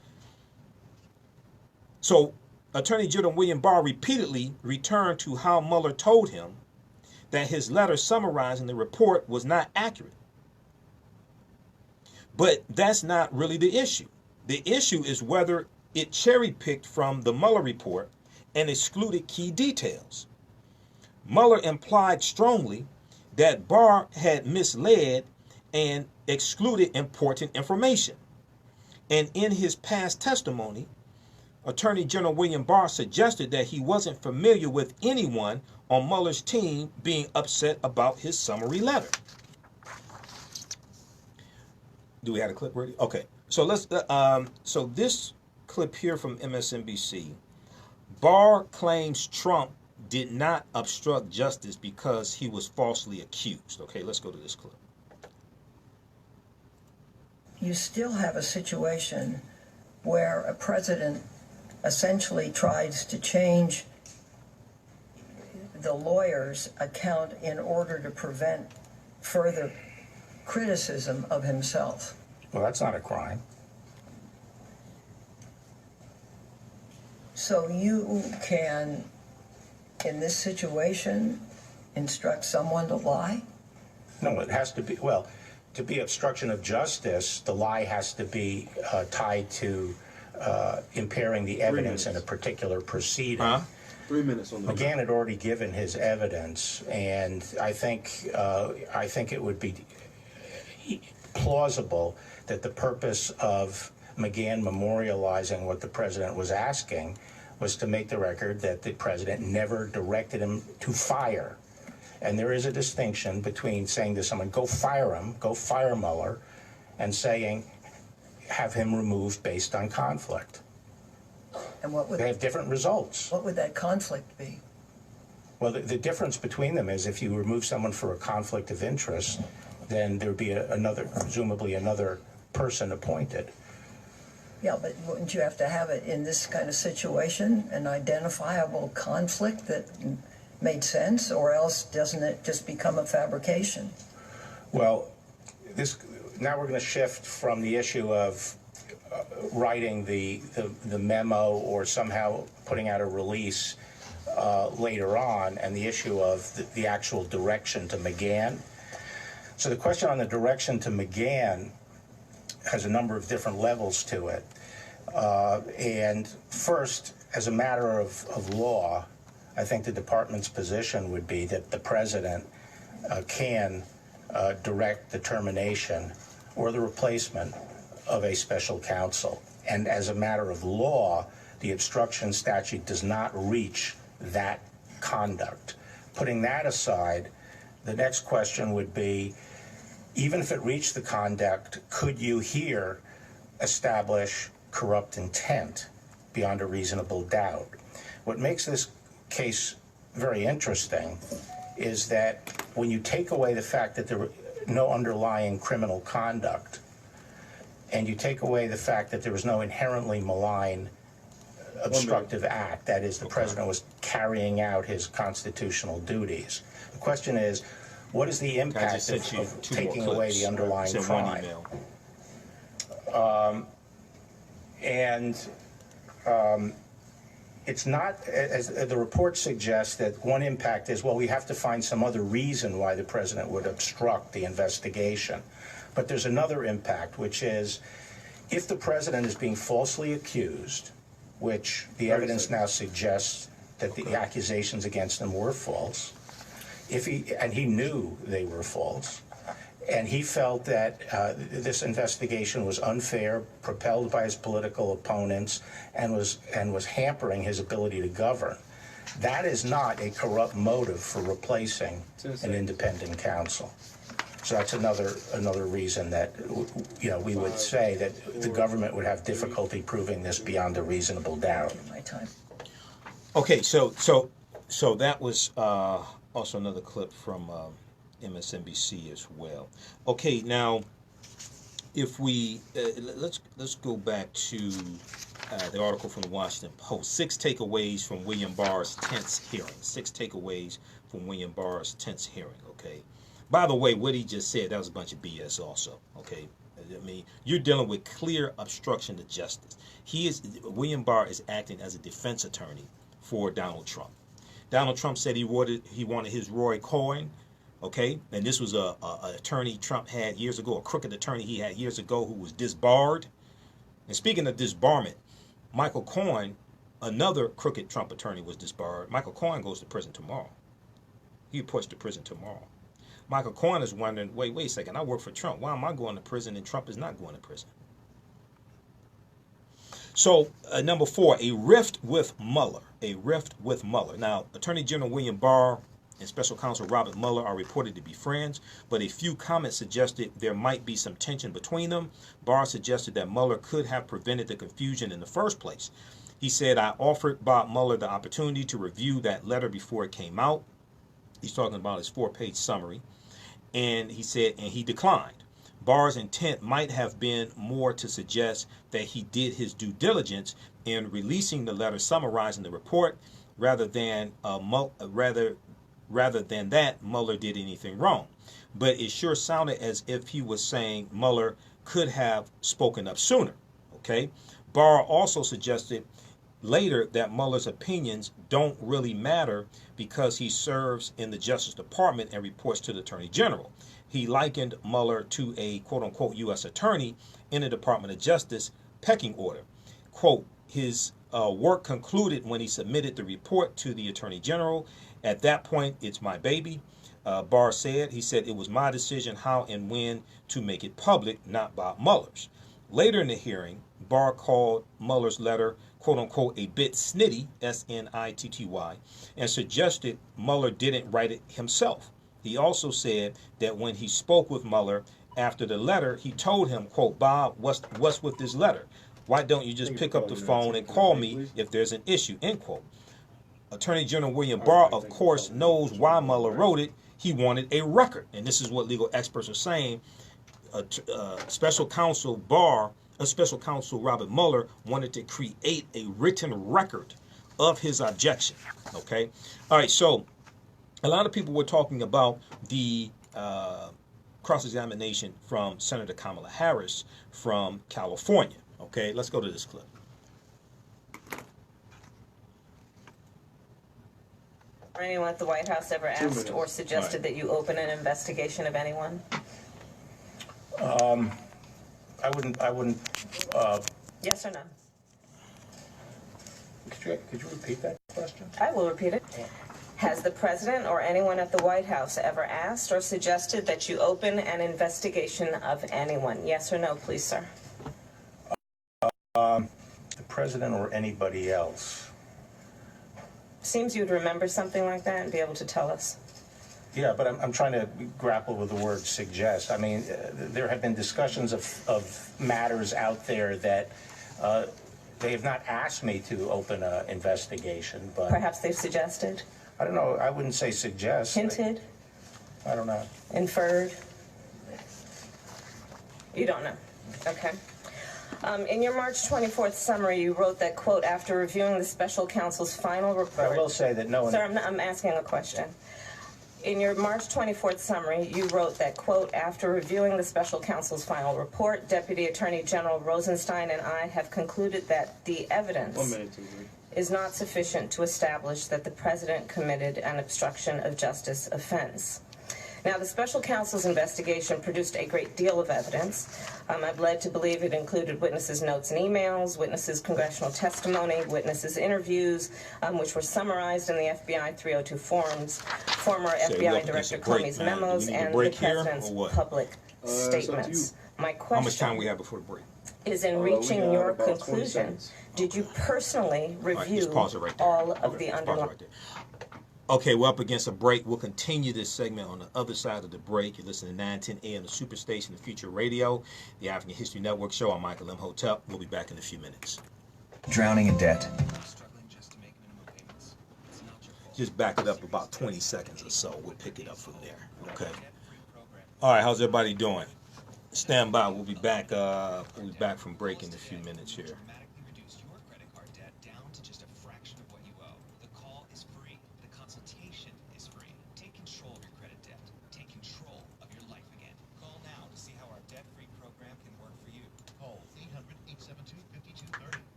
So Attorney General William Barr repeatedly returned to how Mueller told him that his letter summarizing the report was not accurate. But that's not really the issue. The issue is whether it cherry-picked from the Mueller report and excluded key details. Mueller implied strongly that Barr had misled and excluded important information. And in his past testimony, Attorney General William Barr suggested that he wasn't familiar with anyone on Mueller's team being upset about his summary letter. Do we have a clip ready? Okay. So let's. So this clip here from MSNBC. Barr claims Trump did not obstruct justice because he was falsely accused. Okay, let's go to this clip. You still have a situation where a president essentially tries to change the lawyer's account in order to prevent further criticism of himself. Well, that's not a crime. So you can, in this situation, instruct someone to lie? No, it has to be, well, to be obstruction of justice, the lie has to be tied to impairing the evidence in a particular proceeding. 3 minutes on the McGahn had already given his evidence, and I think it would be plausible that the purpose of McGahn memorializing what the president was asking was to make the record that the president never directed him to fire. And there is a distinction between saying to someone, go fire him, go fire Mueller, and saying, have him removed based on conflict. And what would they have different results? What would that conflict be? Well, the difference between them is if you remove someone for a conflict of interest, then there would be presumably another person appointed. Yeah, but wouldn't you have to have it in this kind of situation, an identifiable conflict that made sense, or else doesn't it just become a fabrication? Well, now we're going to shift from the issue of writing the memo or somehow putting out a release later on, and the issue of the actual direction to McGahn. So the question on the direction to McGahn has a number of different levels to it. And first, as a matter of law, I think the department's position would be that the president can direct the termination or the replacement of a special counsel. And as a matter of law, the obstruction statute does not reach that conduct. Putting that aside, the next question would be, even if it reached the conduct, could you here establish corrupt intent beyond a reasonable doubt? What makes this case very interesting is that when you take away the fact that there were no underlying criminal conduct, and you take away the fact that there was no inherently malign obstructive act, that is, the president was carrying out his constitutional duties. The question is, what is the impact of taking away the underlying crime? It's not, as the report suggests, that one impact is, well, we have to find some other reason why the president would obstruct the investigation. But there's another impact, which is, if the president is being falsely accused, which the evidence now suggests that the accusations against him were false, and he knew they were false, And he felt that this investigation was unfair, propelled by his political opponents, and was hampering his ability to govern. That is not a corrupt motive for replacing an independent counsel. So that's another reason that we would say that the government would have difficulty proving this beyond a reasonable doubt. My time. Okay, so that was also another clip from MSNBC as well. Okay, now if we let's go back to the article from the Washington Post. 6 takeaways from William Barr's tense hearing. 6 takeaways from William Barr's tense hearing. Okay. By the way, what he just said, that was a bunch of BS also. Okay. I mean, you're dealing with clear obstruction to justice. William Barr is acting as a defense attorney for Donald Trump. Donald Trump said he wanted his Roy Cohen. Okay, and this was a attorney Trump had years ago, a crooked attorney he had years ago who was disbarred. And speaking of disbarment, Michael Cohen, another crooked Trump attorney, was disbarred. Michael Cohen goes to prison tomorrow. He reports to prison tomorrow. Michael Cohen is wondering, wait a second, I work for Trump. Why am I going to prison and Trump is not going to prison? So, number 4, a rift with Mueller. A rift with Mueller. Now, Attorney General William Barr and Special Counsel Robert Mueller are reported to be friends, but a few comments suggested there might be some tension between them. Barr suggested that Mueller could have prevented the confusion in the first place. He said, I offered Bob Mueller the opportunity to review that letter before it came out. He's talking about his 4-page summary. And he said, and he declined. Barr's intent might have been more to suggest that he did his due diligence in releasing the letter summarizing the report rather than that Mueller did anything wrong. But it sure sounded as if he was saying Mueller could have spoken up sooner. Okay. Barr also suggested later that Mueller's opinions don't really matter because he serves in the Justice Department and reports to the Attorney General. He likened Mueller to a quote-unquote U.S. attorney in the Department of Justice pecking order. Quote, his work concluded when he submitted the report to the Attorney General. At that point, it's my baby, Barr said. He said it was my decision how and when to make it public, not Bob Mueller's. Later in the hearing, Barr called Mueller's letter, quote-unquote, a bit snitty, S-N-I-T-T-Y, and suggested Mueller didn't write it himself. He also said that when he spoke with Mueller after the letter, he told him, quote, Bob, what's with this letter? Why don't you just pick up the phone and call me if there's an issue, end quote. Attorney General William Barr, of course, knows why Mueller wrote it. He wanted a record. And this is what legal experts are saying. Special Counsel Robert Mueller wanted to create a written record of his objection. Okay? All right, so a lot of people were talking about the cross-examination from Senator Kamala Harris from California. Okay, let's go to this clip. Anyone at the White House ever asked or suggested that you open an investigation of anyone? I wouldn't. Yes or no? Could you repeat that question? I will repeat it. Has the president or anyone at the White House ever asked or suggested that you open an investigation of anyone? Yes or no, please, sir? The president or anybody else? Seems you'd remember something like that and be able to tell us. Yeah, but I'm trying to grapple with the word suggest. I mean, there have been discussions of matters out there that they have not asked me to open an investigation, but perhaps they've suggested. I don't know. I wouldn't say suggest. Hinted? I don't know. Inferred? You don't know. Okay. In your March 24th summary, you wrote that, quote, after reviewing the special counsel's final report. I will say that no one. Sir, I'm asking a question. In your March 24th summary, you wrote that, quote, after reviewing the special counsel's final report, Deputy Attorney General Rosenstein and I have concluded that the evidence is not sufficient to establish that the president committed an obstruction of justice offense. Now, the special counsel's investigation produced a great deal of evidence. I'm led to believe it included witnesses' notes and emails, witnesses' congressional testimony, witnesses' interviews, which were summarized in the FBI 302 forms, former FBI Director Comey's memos, and the president's public statements. My question, how much time we have before the break? Is in reaching your conclusion, did you personally review all of the underlying... Okay, we're up against a break. We'll continue this segment on the other side of the break. You're listening to 910 AM, the Superstation, the Future Radio, the African History Network show. I'm Michael M. Hotep. We'll be back in a few minutes. Drowning in debt. Just back it up about 20 seconds or so. We'll pick it up from there. Okay. All right, how's everybody doing? Stand by. We'll be back from break in a few minutes here.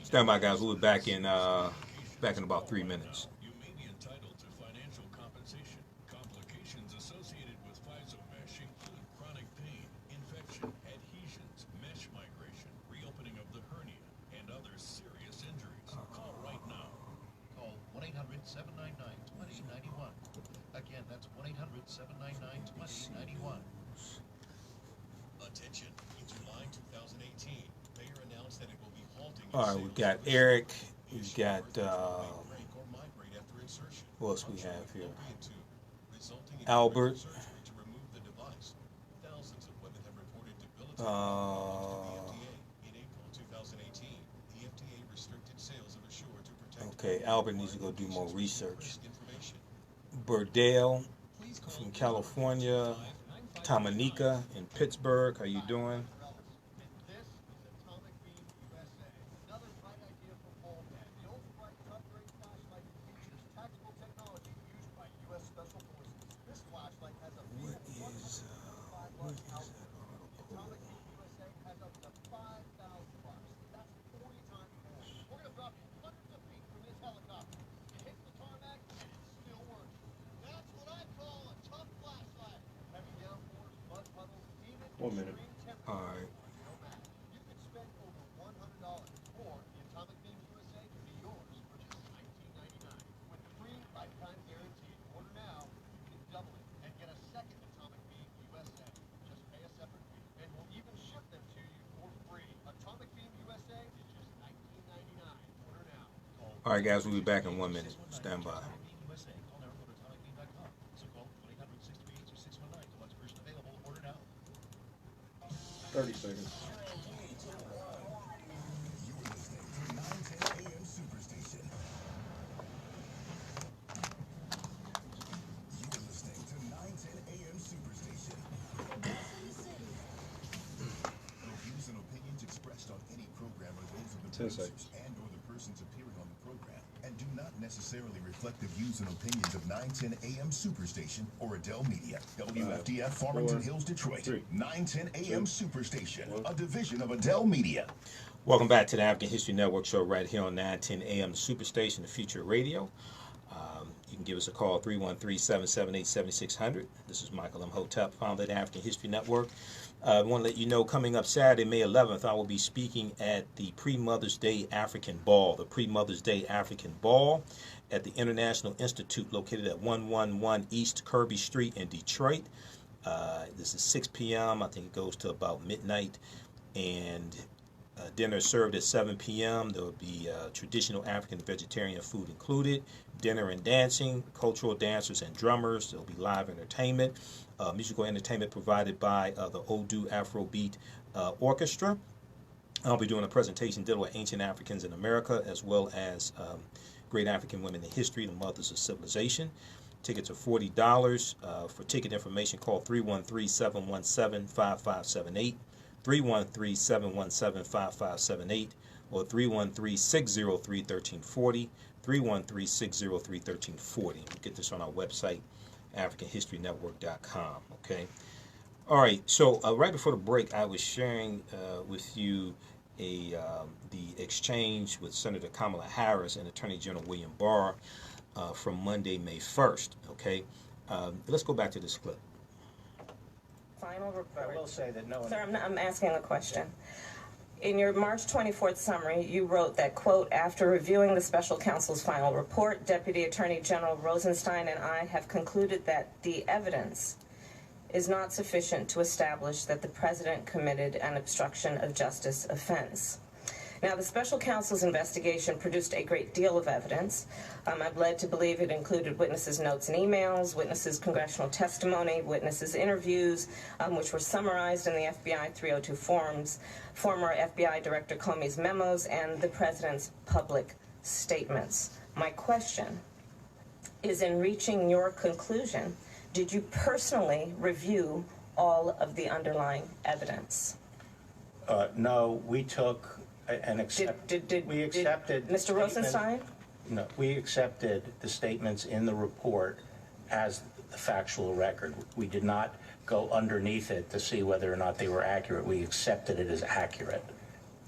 Stand by, guys. We'll be back in about 3 minutes. You may be entitled to financial compensation. Complications associated with mesh include chronic pain, infection, adhesions, mesh migration, reopening of the hernia, and other serious injuries. Call right now. Call 1-800-799-2091. Again, that's 1-800-799-2091. Attention. In July 2018, Bayer announced that it will be halting. All right, we've got Eric. We've got, what else we have here? Albert. Okay, Albert needs to go do more research. Burdale from California. Tamanika in Pittsburgh. How you doing? All right, guys, we'll be back in 1 minute. Stand by. 30 seconds. Necessarily reflect the views and opinions of 910 AM Superstation or Adele Media. WFDF Farmington Hills, Detroit. 910 AM Superstation, a division of Adele Media. Welcome back to the African History Network show right here on 910 AM Superstation, the Future Radio. You can give us a call, 313-778-7600. This is Michael M. Hotep, founder of the African History Network. I want to let you know, coming up Saturday, May 11th, I will be speaking at the Pre-Mother's Day African Ball, the Pre-Mother's Day African Ball at the International Institute located at 111 East Kirby Street in Detroit. This is 6 p.m. I think it goes to about midnight, and dinner is served at 7 p.m. There will be traditional African vegetarian food included, dinner and dancing, cultural dancers and drummers. There will be live entertainment, musical entertainment provided by the Odu Afrobeat Orchestra. I'll be doing a presentation dealing with ancient Africans in America, as well as great African women in history, the mothers of civilization. Tickets are $40. For ticket information, call 313-717-5578. 313-717-5578 or 313-603-1340, 313-603-1340. We'll get this on our website, AfricanHistoryNetwork.com. Okay. All right. So right before the break, I was sharing with you the exchange with Senator Kamala Harris and Attorney General William Barr from Monday, May 1st. Okay, let's go back to this clip. Final report. I will say that no one... Sir, I'm asking a question. In your March 24th summary, you wrote that, quote, after reviewing the special counsel's final report, Deputy Attorney General Rosenstein and I have concluded that the evidence is not sufficient to establish that the president committed an obstruction of justice offense. Now, the special counsel's investigation produced a great deal of evidence. I'm led to believe it included witnesses' notes and emails, witnesses' congressional testimony, witnesses' interviews, which were summarized in the FBI 302 forms, former FBI Director Comey's memos, and the president's public statements. My question is, in reaching your conclusion, did you personally review all of the underlying evidence? No, we took and we accepted... Mr. Rosenstein? No, we accepted the statements in the report as the factual record. We did not go underneath it to see whether or not they were accurate. We accepted it as accurate.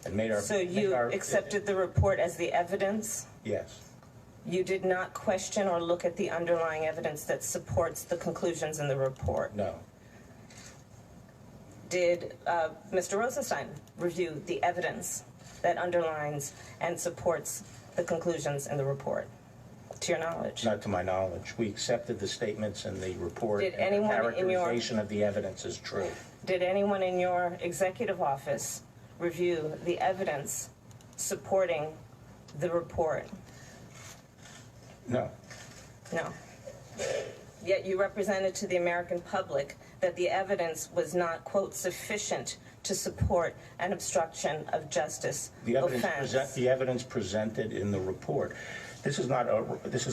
And made our... So you accepted the report as the evidence? Yes. You did not question or look at the underlying evidence that supports the conclusions in the report? No. Did Mr. Rosenstein review the evidence that underlines and supports the conclusions in the report, to your knowledge? Not to my knowledge. We accepted the statements in the report. Did and anyone the characterization of the evidence is true. Did anyone in your executive office review the evidence supporting the report? No. No. Yet you represented to the American public that the evidence was not, quote, sufficient to support an obstruction of justice offense. The evidence presented in the report. This is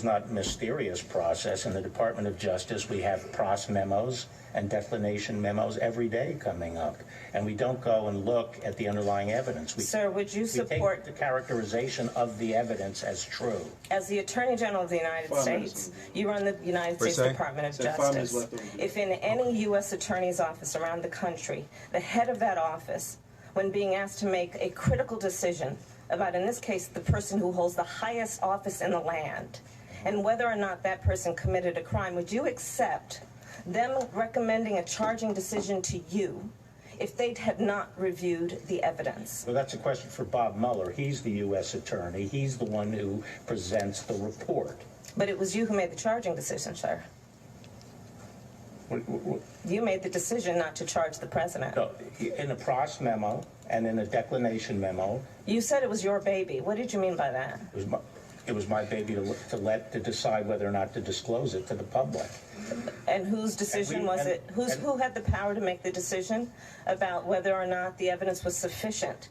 not mysterious process. In the Department of Justice, we have pros memos and declination memos every day coming up, and we don't go and look at the underlying evidence. Sir, would you support... We take the characterization of the evidence as true. As the Attorney General of the United States, you run the United States Department of Justice. If in any U.S. Attorney's office around the country, the head of that office, when being asked to make a critical decision about, in this case, the person who holds the highest office in the land, and whether or not that person committed a crime, would you accept them recommending a charging decision to you if they had not reviewed the evidence? Well, that's a question for Bob Mueller. He's the U.S. Attorney. He's the one who presents the report. But it was you who made the charging decision, sir. You made the decision not to charge the president. No, in a pros memo and in a declination memo. You said it was your baby. What did you mean by that? It was my baby to decide whether or not to disclose it to the public. And whose decision was it? Who had the power to make the decision about whether or not the evidence was sufficient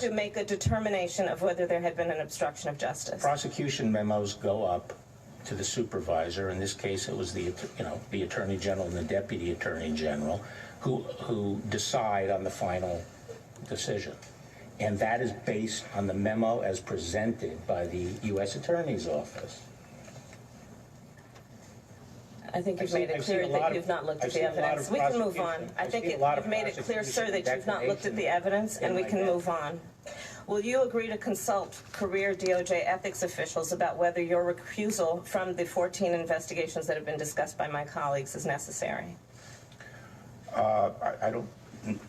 to make a determination of whether there had been an obstruction of justice? Prosecution memos go up to the supervisor. In this case, it was the Attorney General and the Deputy Attorney General who decide on the final decision. And that is based on the memo as presented by the U.S. Attorney's Office. I think you've made it clear that you've not looked at the evidence. We can move on. I think you've made it clear, sir, that you've not looked at the evidence, and we can move on. Will you agree to consult career DOJ ethics officials about whether your recusal from the 14 investigations that have been discussed by my colleagues is necessary? I don't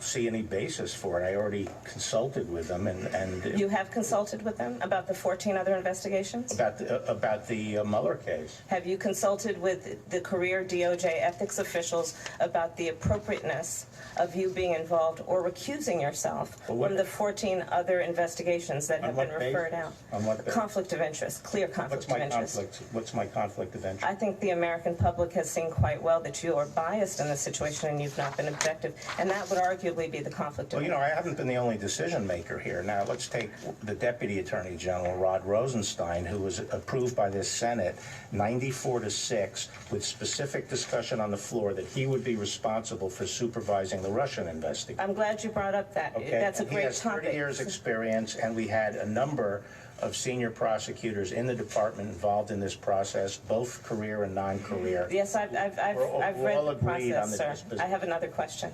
see any basis for it. I already consulted with them, and you have consulted with them about the 14 other investigations? About the Mueller case. Have you consulted with the career DOJ ethics officials about the appropriateness of you being involved or recusing yourself from the 14 other investigations that have been referred out? On what basis? Conflict of interest, clear conflict of interest. What's my conflict of interest? I think the American public has seen quite well that you are biased in this situation and you've not been objective, and that would arguably be the conflict of interest. Well, I haven't been the only decision maker here. Now, let's take the Deputy Attorney General, Rod Rosenstein, who was approved by this Senate 94-6 with specific discussion on the floor that he would be responsible for supervising the Russian investigation. I'm glad you brought up that. Okay. That's a and great he has 30 topic. years experience, and we had a number of senior prosecutors in the department involved in this process, both career and non-career. Yes, I've read the process, sir. disposition. I have another question.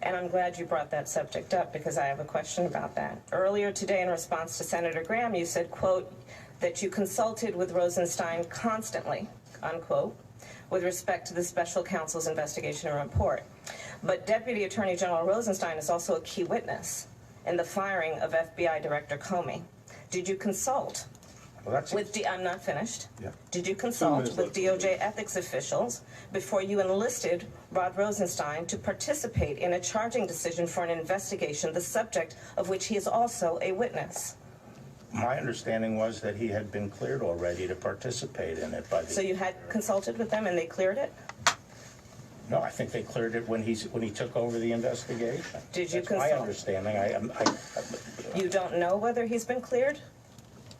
And I'm glad you brought that subject up because I have a question about that. Earlier today, in response to Senator Graham, you said, quote, that you consulted with Rosenstein constantly, unquote, with respect to the special counsel's investigation and report. But Deputy Attorney General Rosenstein is also a key witness in the firing of FBI Director Comey. Did you consult with I'm not finished. Yeah. Did you consult with DOJ ethics officials before you enlisted Rod Rosenstein to participate in a charging decision for an investigation, the subject of which he is also a witness? My understanding was that he had been cleared already to participate in it by the... So you had consulted with them and they cleared it? No, I think they cleared it when he took over the investigation. Did you That's consult? my understanding. You don't know whether he's been cleared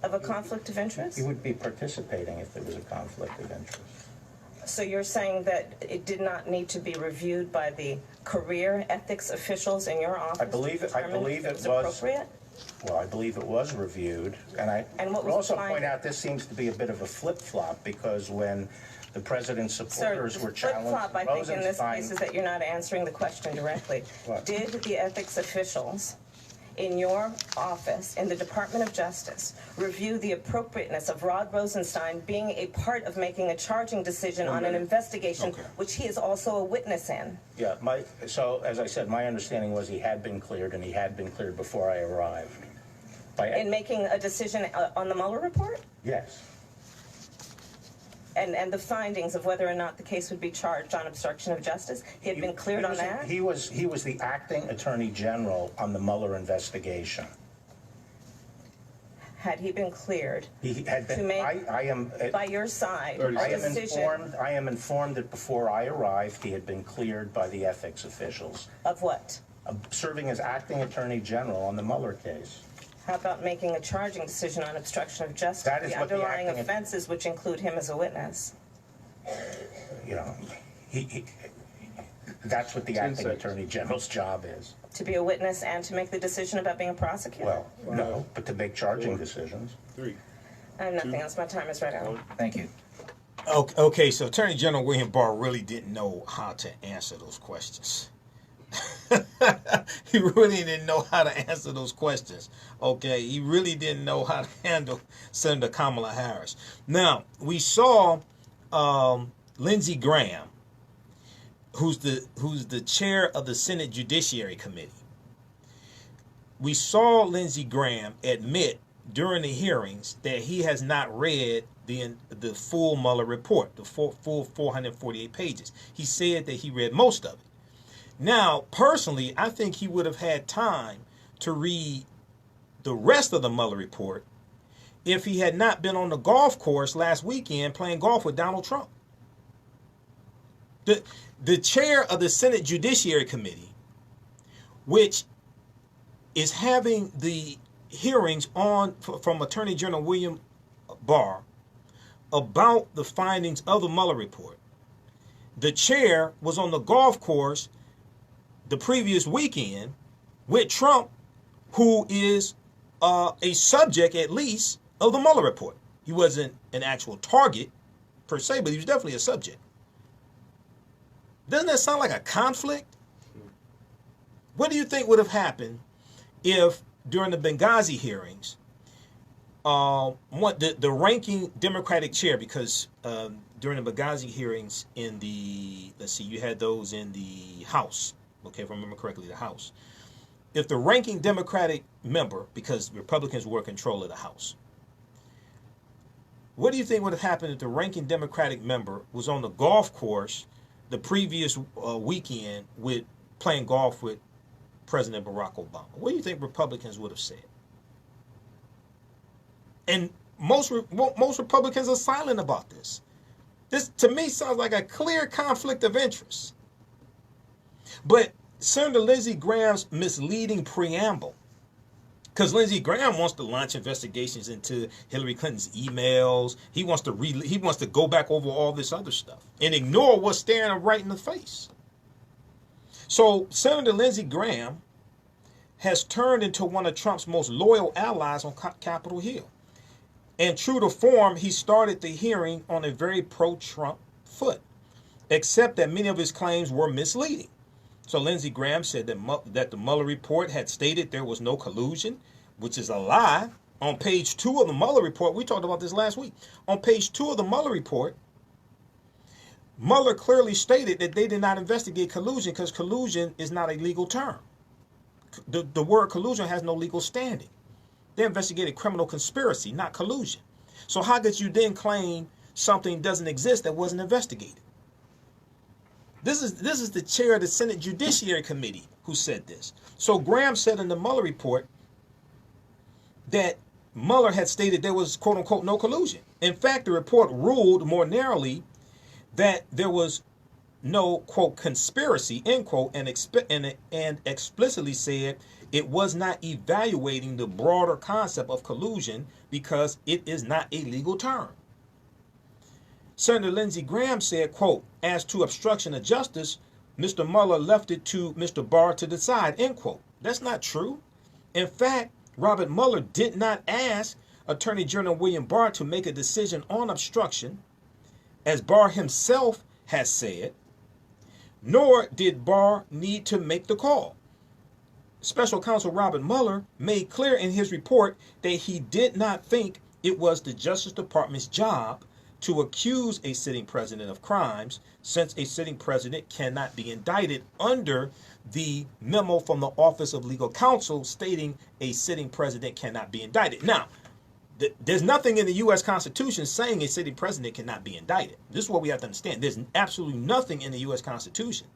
of a conflict of interest? He would be participating if there was a conflict of interest. So you're saying that it did not need to be reviewed by the career ethics officials in your office? I believe it was appropriate? Well, I believe it was reviewed, and I would also point out this seems to be a bit of a flip-flop because when the president's supporters were challenged, flip-flop, I think, in this case is that you're not answering the question directly. What? Did the ethics officials in your office, in the Department of Justice, review the appropriateness of Rod Rosenstein being a part of making a charging decision on an investigation, which he is also a witness in? Yeah, so as I said, my understanding was he had been cleared, and he had been cleared before I arrived. In making a decision on the Mueller report? Yes. And the findings of whether or not the case would be charged on obstruction of justice, he had been cleared on that? He was the acting attorney general on the Mueller investigation. Had he been cleared He had been. to make, I am by your side, a decision I am informed that before I arrived, he had been cleared by the ethics officials. of what? Serving as acting attorney general on the Mueller case. How about making a charging decision on obstruction of justice? That is the what the underlying acting- offenses, which include him as a witness. You know, that's what the acting attorney general's job is. To be a witness and to make the decision about being a prosecutor? Well, no, but to make charging decisions. 3. I have nothing else. My time is right out. Thank you. Okay, so Attorney General William Barr really didn't know how to answer those questions. He really didn't know how to answer those questions. Okay, he really didn't know how to handle Senator Kamala Harris. Now, we saw Lindsey Graham, who's the chair of the Senate Judiciary Committee. We saw Lindsey Graham admit during the hearings that he has not read the full Mueller report, the full 448 pages. He said that he read most of it. Now, personally, I think he would have had time to read the rest of the Mueller report if he had not been on the golf course last weekend playing golf with Donald Trump. The chair of the Senate Judiciary Committee, which is having the hearings from Attorney General William Barr about the findings of the Mueller report. The chair was on the golf course the previous weekend with Trump, who is a subject, at least, of the Mueller report. He wasn't an actual target, per se, but he was definitely a subject. Doesn't that sound like a conflict? What do you think would have happened if, during the Benghazi hearings, the ranking Democratic chair, because during the Benghazi hearings in the, you had those in the House, okay, if I remember correctly, the House. If the ranking Democratic member, because Republicans were in control of the House, what do you think would have happened if the ranking Democratic member was on the golf course the previous weekend playing golf with President Barack Obama? What do you think Republicans would have said? And most Republicans are silent about this. This, to me, sounds like a clear conflict of interest. But Senator Lindsey Graham's misleading preamble, because Lindsey Graham wants to launch investigations into Hillary Clinton's emails. He wants to go back over all this other stuff and ignore what's staring him right in the face. So Senator Lindsey Graham has turned into one of Trump's most loyal allies on Capitol Hill. And true to form, he started the hearing on a very pro-Trump foot, except that many of his claims were misleading. So Lindsey Graham said that the Mueller report had stated there was no collusion, which is a lie. On page 2 of the Mueller report, we talked about this last week. On page 2 of the Mueller report, Mueller clearly stated that they did not investigate collusion because collusion is not a legal term. The word collusion has no legal standing. They investigated criminal conspiracy, not collusion. So how could you then claim something doesn't exist that wasn't investigated? This is the chair of the Senate Judiciary Committee who said this. So Graham said in the Mueller report that Mueller had stated there was, quote unquote, no collusion. In fact, the report ruled more narrowly that there was no, quote, conspiracy, end quote, and explicitly said it was not evaluating the broader concept of collusion because it is not a legal term. Senator Lindsey Graham said, quote, as to obstruction of justice, Mr. Mueller left it to Mr. Barr to decide, end quote. That's not true. In fact, Robert Mueller did not ask Attorney General William Barr to make a decision on obstruction, as Barr himself has said, nor did Barr need to make the call. Special Counsel Robert Mueller made clear in his report that he did not think it was the Justice Department's job to accuse a sitting president of crimes, since a sitting president cannot be indicted under the memo from the Office of Legal Counsel stating a sitting president cannot be indicted. Now, there's nothing in the U.S. Constitution saying a sitting president cannot be indicted. This is what we have to understand. There's absolutely nothing in the U.S. Constitution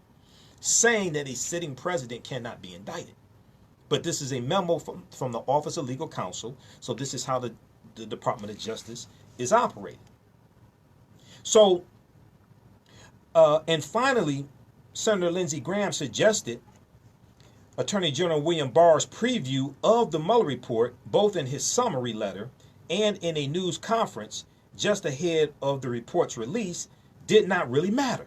saying that a sitting president cannot be indicted. But this is a memo from the Office of Legal Counsel, so this is how the Department of Justice is operating. So, and finally, Senator Lindsey Graham suggested Attorney General William Barr's preview of the Mueller report, both in his summary letter and in a news conference just ahead of the report's release, did not really matter.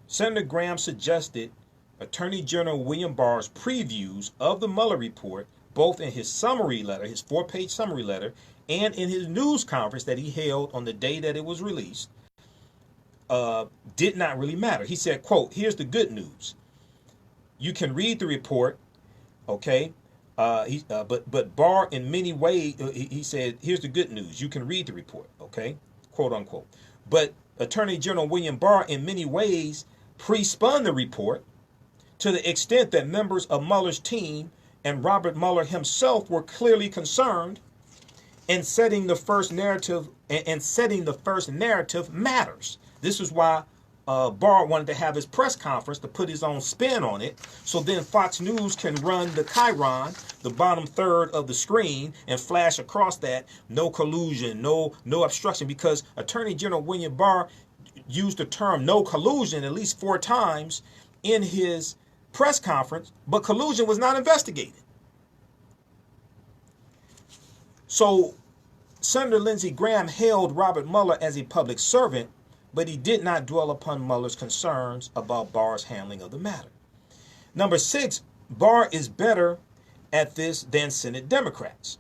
Senator Graham suggested Attorney General William Barr's previews of the Mueller report, both in his summary letter, his 4-page summary letter, and in his news conference that he held on the day that it was released, did not really matter. He said, quote, here's the good news. You can read the report, okay? But Barr, in many ways, he said, here's the good news. You can read the report, okay? Quote, unquote. But Attorney General William Barr, in many ways, pre-spun the report to the extent that members of Mueller's team and Robert Mueller himself were clearly concerned, and setting the first narrative matters. This is why Barr wanted to have his press conference to put his own spin on it, so then Fox News can run the chyron, the bottom third of the screen, and flash across that no collusion, no obstruction, because Attorney General William Barr used the term no collusion at least 4 times in his press conference, but collusion was not investigated. So Senator Lindsey Graham hailed Robert Mueller as a public servant, but he did not dwell upon Mueller's concerns about Barr's handling of the matter. Number 6, Barr is better at this than Senate Democrats.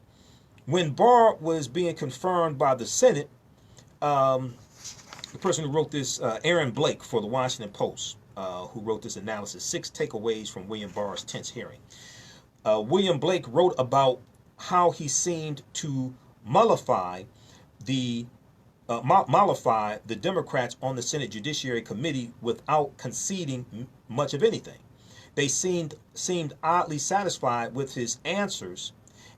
When Barr was being confirmed by the Senate, the person who wrote this, Aaron Blake for the Washington Post, who wrote this analysis, 6 takeaways from William Barr's tense hearing. William Blake wrote about how he seemed to mollify the Democrats on the Senate Judiciary Committee without conceding much of anything. They seemed oddly satisfied with his answers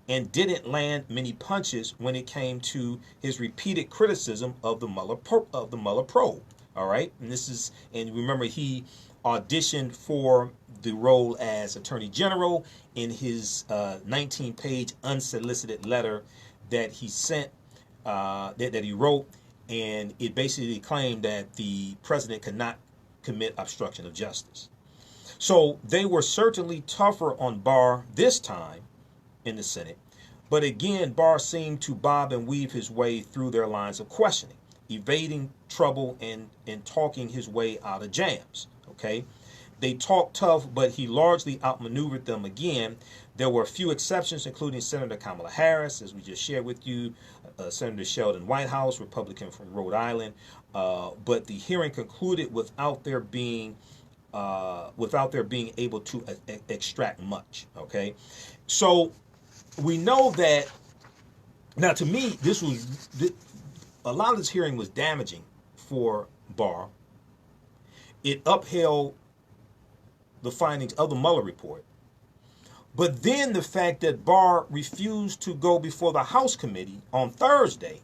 and didn't land many punches when it came to his repeated criticism of the Mueller probe. All right, and remember, he auditioned for the role as Attorney General in his 19-page unsolicited letter that he sent, that he wrote, and it basically claimed that the president could not commit obstruction of justice. So they were certainly tougher on Barr this time in the Senate, but again, Barr seemed to bob and weave his way through their lines of questioning, evading trouble and talking his way out of jams. Okay, they talked tough, but he largely outmaneuvered them again. There were a few exceptions, including Senator Kamala Harris, as we just shared with you, Senator Sheldon Whitehouse, Republican from Rhode Island. But the hearing concluded without there being without their being able to extract much. Okay, so we know that. Now, to me, a lot of this hearing was damaging for Barr. It upheld the findings of the Mueller report. But then the fact that Barr refused to go before the House committee on Thursday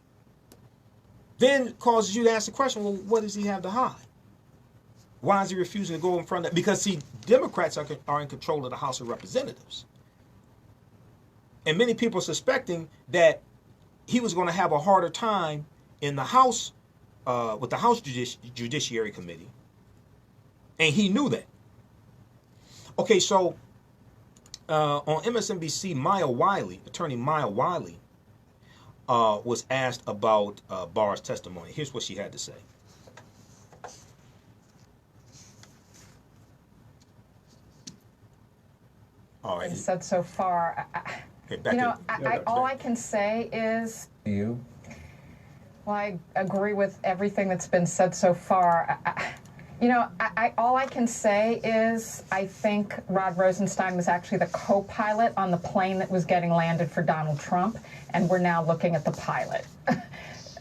then causes you to ask the question, well, what does he have to hide? Why is he refusing to go in front of that? Because, see, Democrats are in control of the House of Representatives. And many people are suspecting that he was going to have a harder time in the House, with the House Judiciary Committee. And he knew that. Okay, so on MSNBC, attorney Maya Wiley, was asked about Barr's testimony. Here's what she had to say. All right. Said so far. All I can say is. You? Well, I agree with everything that's been said so far. All I can say is I think Rod Rosenstein was actually the co-pilot on the plane that was getting landed for Donald Trump, and we're now looking at the pilot.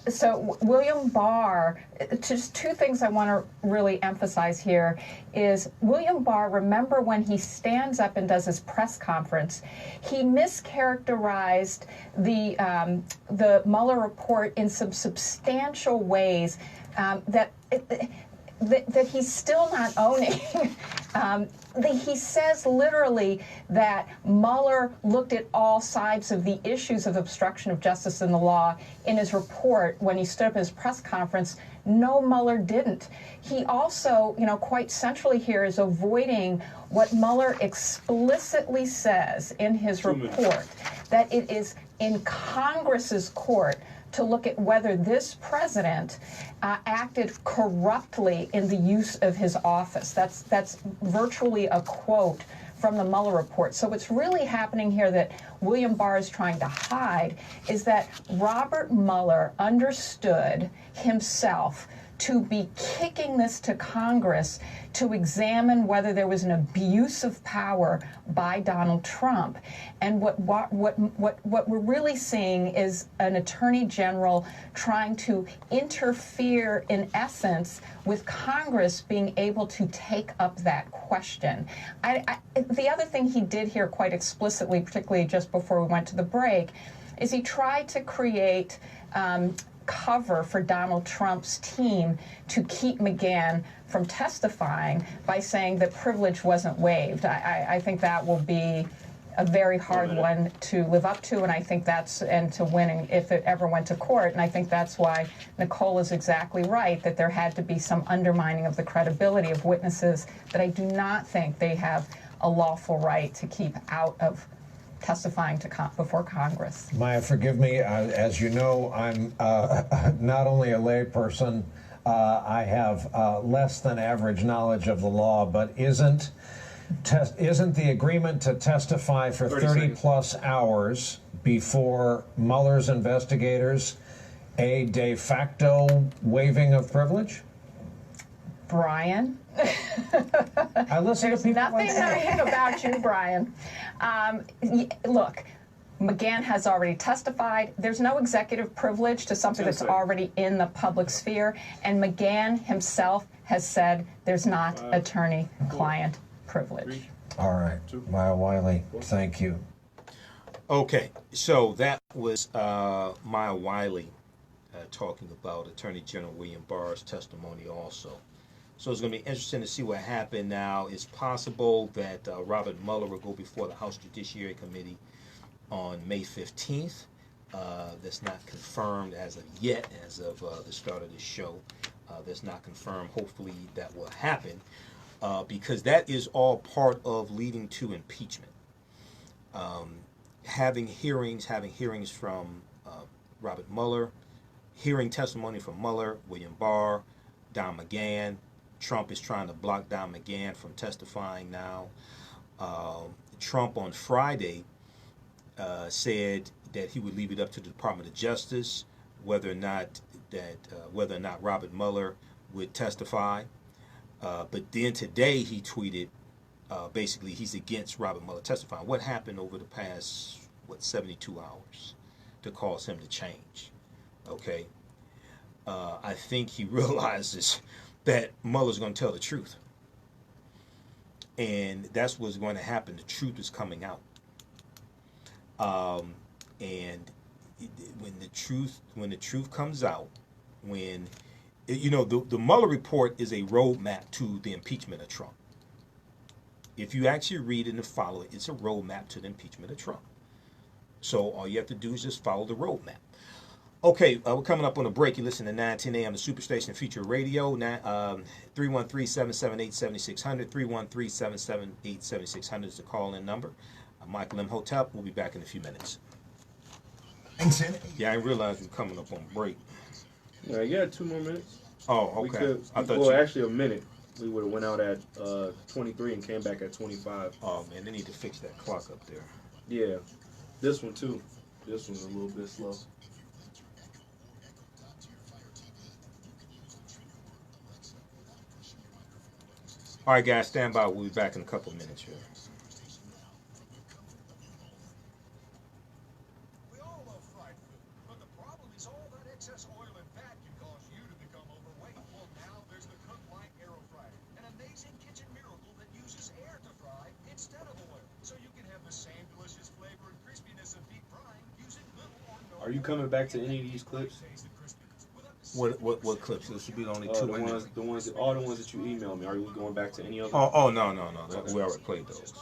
So William Barr, just two things I want to really emphasize here is William Barr, remember when he stands up and does his press conference, he mischaracterized the Mueller report in some substantial ways that he's still not owning. He says literally that Mueller looked at all sides of the issues of obstruction of justice in the law in his report when he stood up at his press conference. No, Mueller didn't. He also, quite centrally here is avoiding what Mueller explicitly says in his report, that it is in Congress's court to look at whether this president acted corruptly in the use of his office. That's virtually a quote from the Mueller report. So what's really happening here that William Barr is trying to hide is that Robert Mueller understood himself to be kicking this to Congress to examine whether there was an abuse of power by Donald Trump. And what we're really seeing is an attorney general trying to interfere, in essence, with Congress being able to take up that question. The other thing he did here quite explicitly, particularly just before we went to the break, is he tried to create cover for Donald Trump's team to keep McGahn from testifying by saying that privilege wasn't waived. I think that will be a very hard one to live up to, and I think to win if it ever went to court. And I think that's why Nicole is exactly right, that there had to be some undermining of the credibility of witnesses that I do not think they have a lawful right to keep out of testifying before Congress. Maya, forgive me. As you know, I'm not only a layperson, I have less than average knowledge of the law, but isn't the agreement to testify for 30 plus hours before Mueller's investigators a de facto waiving of privilege? Brian? I listen to people nothing like that. about you, Brian. Look, McGahn has already testified. There's no executive privilege to something that's already in the public sphere, and McGahn himself has said there's not attorney-client privilege. All right, Maya Wiley, thank you. Okay, so that was Maya Wiley talking about Attorney General William Barr's testimony also. So it's going to be interesting to see what happened now. It's possible that Robert Mueller will go before the House Judiciary Committee on May 15th. That's not confirmed as of yet, as of the start of this show. That's not confirmed. Hopefully that will happen because that is all part of leading to impeachment. Having hearings from Robert Mueller, hearing testimony from Mueller, William Barr, Don McGahn. Trump is trying to block Don McGahn from testifying now. Trump on Friday said that he would leave it up to the Department of Justice whether or not Robert Mueller would testify. But then today he tweeted, basically he's against Robert Mueller testifying. What happened over the past, 72 hours to cause him to change? Okay. I think he realizes that Mueller's going to tell the truth. And that's what's going to happen. The truth is coming out. And when the truth comes out, when, the Mueller report is a roadmap to the impeachment of Trump. If you actually read it and follow it, it's a roadmap to the impeachment of Trump. So all you have to do is just follow the roadmap. Okay, we're coming up on a break. You listen to 910 a.m. the Superstation Future Radio. 313-778-7600. 313-778-7600 is the call-in number. I'm Michael Imhotep. We'll be back in a few minutes. Yeah, I realized we're coming up on break. Yeah, you got 2 more minutes. Oh, okay. We could, actually a minute. We would have went out at 23 and came back at 25. Oh, man, they need to fix that clock up there. Yeah. This one, too. This one's a little bit slow. All right, guys, stand by. We'll be back in a couple of minutes here. We all love fried food, but the problem is all that excess oil and fat can cause you to become overweight. Well, now there's the Cook Light Aero Fryer, an amazing kitchen miracle that uses air to fry instead of oil, so you can have the same delicious flavor and crispiness of deep frying using little or no. Are you coming back to any of these clips? What clips? There should be only two. All the ones that you emailed me. Are you going back to any of them? Oh, no. We already played those.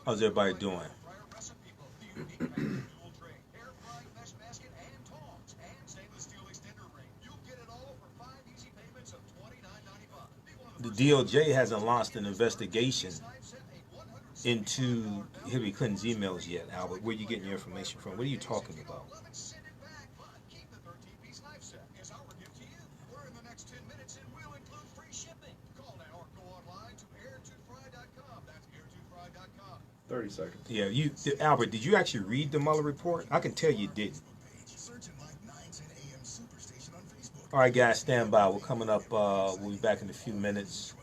How's everybody doing? The DOJ hasn't launched an investigation into Hillary Clinton's emails yet, Albert. Where are you getting your information from? What are you talking about? Seconds. Yeah, Albert, did you actually read the Mueller report? I can tell you didn't. All right, guys, stand by. We're coming up. We'll be back in a few minutes.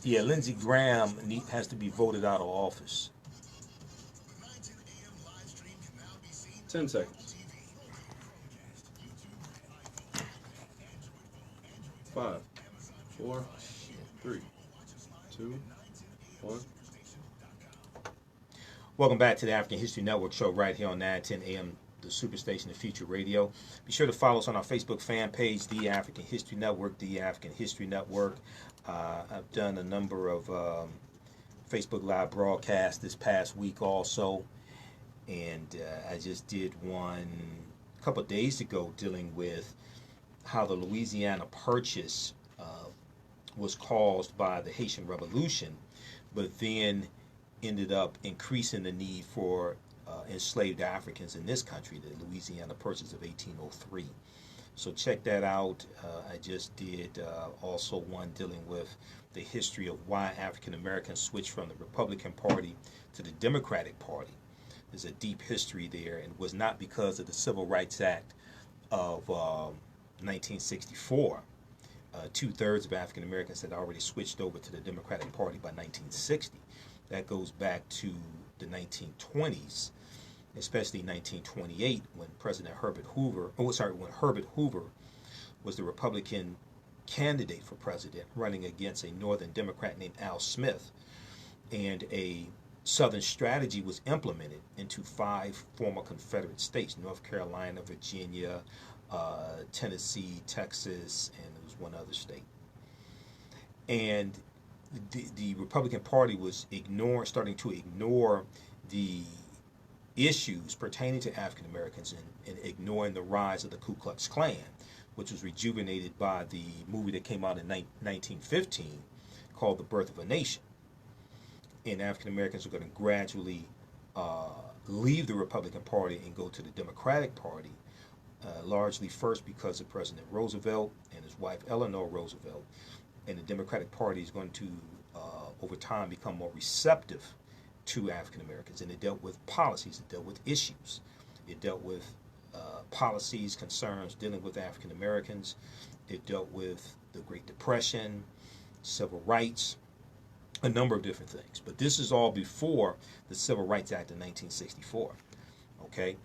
Yeah, Lindsey Graham has to be voted out of office. 10 seconds. 5, 4, 3, 2, 1. Welcome back to the African History Network show right here on 910 AM, the Superstation of Future Radio. Be sure to follow us on our Facebook fan page, The African History Network, The African History Network. I've done a number of Facebook Live broadcasts this past week also. And I just did one a couple of days ago dealing with how the Louisiana Purchase was caused by the Haitian Revolution, but then ended up increasing the need for enslaved Africans in this country, the Louisiana Purchase of 1803. So check that out. I just did also one dealing with the history of why African Americans switched from the Republican Party to the Democratic Party. There's a deep history there, and it was not because of the Civil Rights Act of 1964. 2/3 of African Americans had already switched over to the Democratic Party by 1960. That goes back to the 1920s, especially 1928, when when Herbert Hoover was the Republican candidate for president, running against a Northern Democrat named Al Smith, and a Southern strategy was implemented into 5 former Confederate states: North Carolina, Virginia, Tennessee, Texas, and there was one other state. And the Republican Party was starting to ignore the issues pertaining to African Americans and ignoring the rise of the Ku Klux Klan, which was rejuvenated by the movie that came out in 1915 called The Birth of a Nation. And African Americans are going to gradually leave the Republican Party and go to the Democratic Party, largely first because of President Roosevelt and his wife Eleanor Roosevelt. And the Democratic Party is going to, over time, become more receptive to African Americans. And it dealt with policies, it dealt with issues, it dealt with policies, concerns dealing with African Americans. It dealt with the Great Depression, civil rights, a number of different things. But this is all before the Civil Rights Act of 1964. Okay,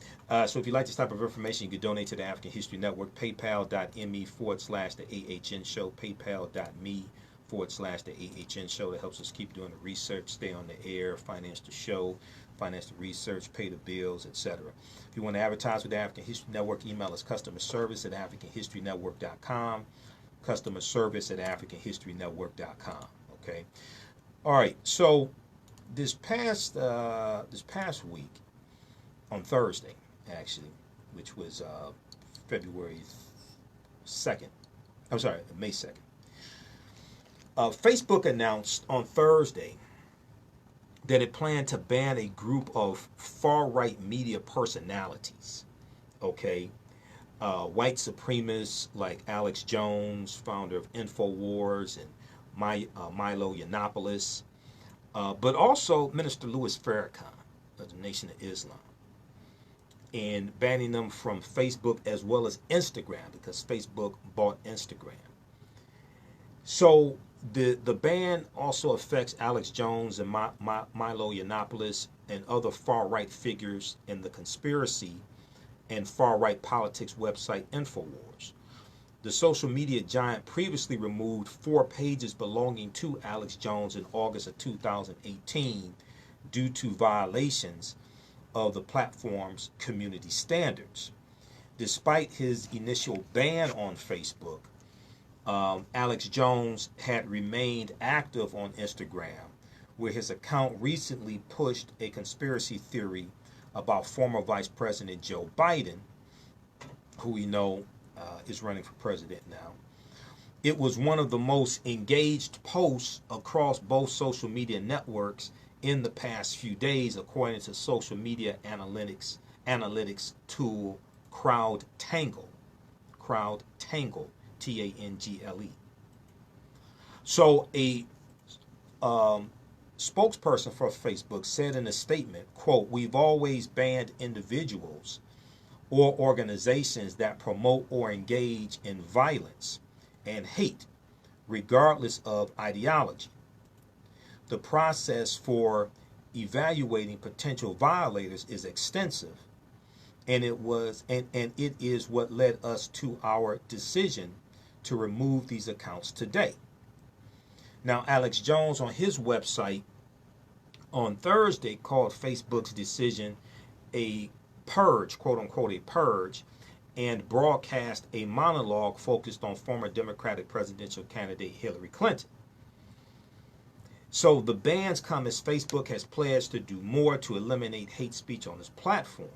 so if you'd like this type of information, you can donate to the African History Network, paypal.me/the AHN show, paypal.me/the AHN show. That helps us keep doing the research, stay on the air, finance the show, finance the research, pay the bills, etc. If you want to advertise with the African History Network, email us customerservice@africanhistorynetwork.com, customerservice@africanhistorynetwork.com. Okay, all right. So this past week, on Thursday, actually, which was February 2nd, I'm sorry, May 2nd, Facebook announced on Thursday that it planned to ban a group of far-right media personalities, okay? White supremacists like Alex Jones, founder of InfoWars, and Milo Yiannopoulos, but also Minister Louis Farrakhan of the Nation of Islam, and banning them from Facebook as well as Instagram, because Facebook bought Instagram. So the ban also affects Alex Jones and Milo Yiannopoulos and other far-right figures in the conspiracy and far-right politics website InfoWars. The social media giant previously removed 4 pages belonging to Alex Jones in August of 2018 due to violations of the platform's community standards. Despite his initial ban on Facebook, Alex Jones had remained active on Instagram, where his account recently pushed a conspiracy theory about former Vice President Joe Biden, who we know is running for president now. It was one of the most engaged posts across both social media networks in the past few days, according to social media analytics tool CrowdTangle, Tangle. So a spokesperson for Facebook said in a statement, quote, "We've always banned individuals or organizations that promote or engage in violence and hate, regardless of ideology. The process for evaluating potential violators is extensive, and it is what led us to our decision to remove these accounts today." Now, Alex Jones on his website on Thursday called Facebook's decision a purge, quote unquote, a purge, and broadcast a monologue focused on former Democratic presidential candidate Hillary Clinton. So the bans come as Facebook has pledged to do more to eliminate hate speech on its platform.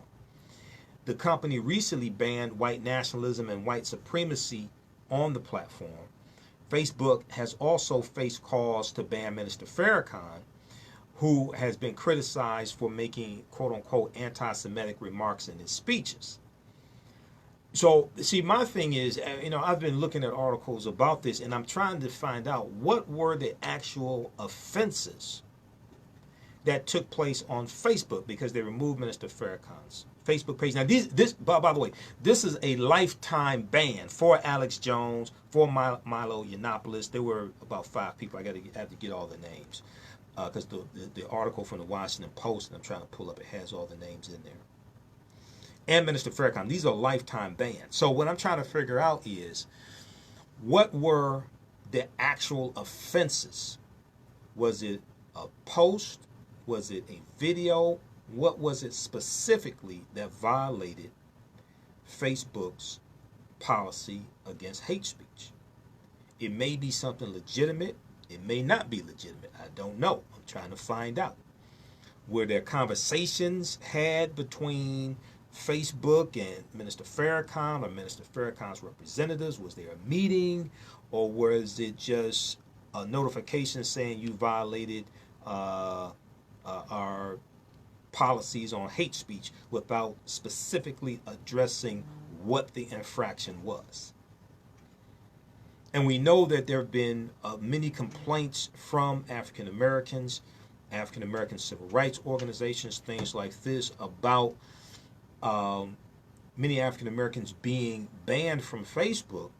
The company recently banned white nationalism and white supremacy on the platform. Facebook has also faced calls to ban Minister Farrakhan, who has been criticized for making, quote unquote, anti-Semitic remarks in his speeches. So, see, my thing is, I've been looking at articles about this, and I'm trying to find out what were the actual offenses that took place on Facebook, because they removed Minister Farrakhan's Facebook page. Now, by the way, this is a lifetime ban for Alex Jones, for Milo Yiannopoulos. There were about 5 people. I have to get all the names, because the article from the Washington Post, and I'm trying to pull up, it has all the names in there. And Minister Farrakhan. These are lifetime bans. So what I'm trying to figure out is, what were the actual offenses? Was it a post? Was it a video? What was it specifically that violated Facebook's policy against hate speech? It may be something legitimate. It may not be legitimate. I don't know. I'm trying to find out. Were there conversations had between Facebook and Minister Farrakhan or Minister Farrakhan's representatives? Was there a meeting, or was it just a notification saying you violated our policies on hate speech without specifically addressing what the infraction was? And we know that there have been many complaints from African Americans, African American civil rights organizations, things like this, about many African Americans being banned from Facebook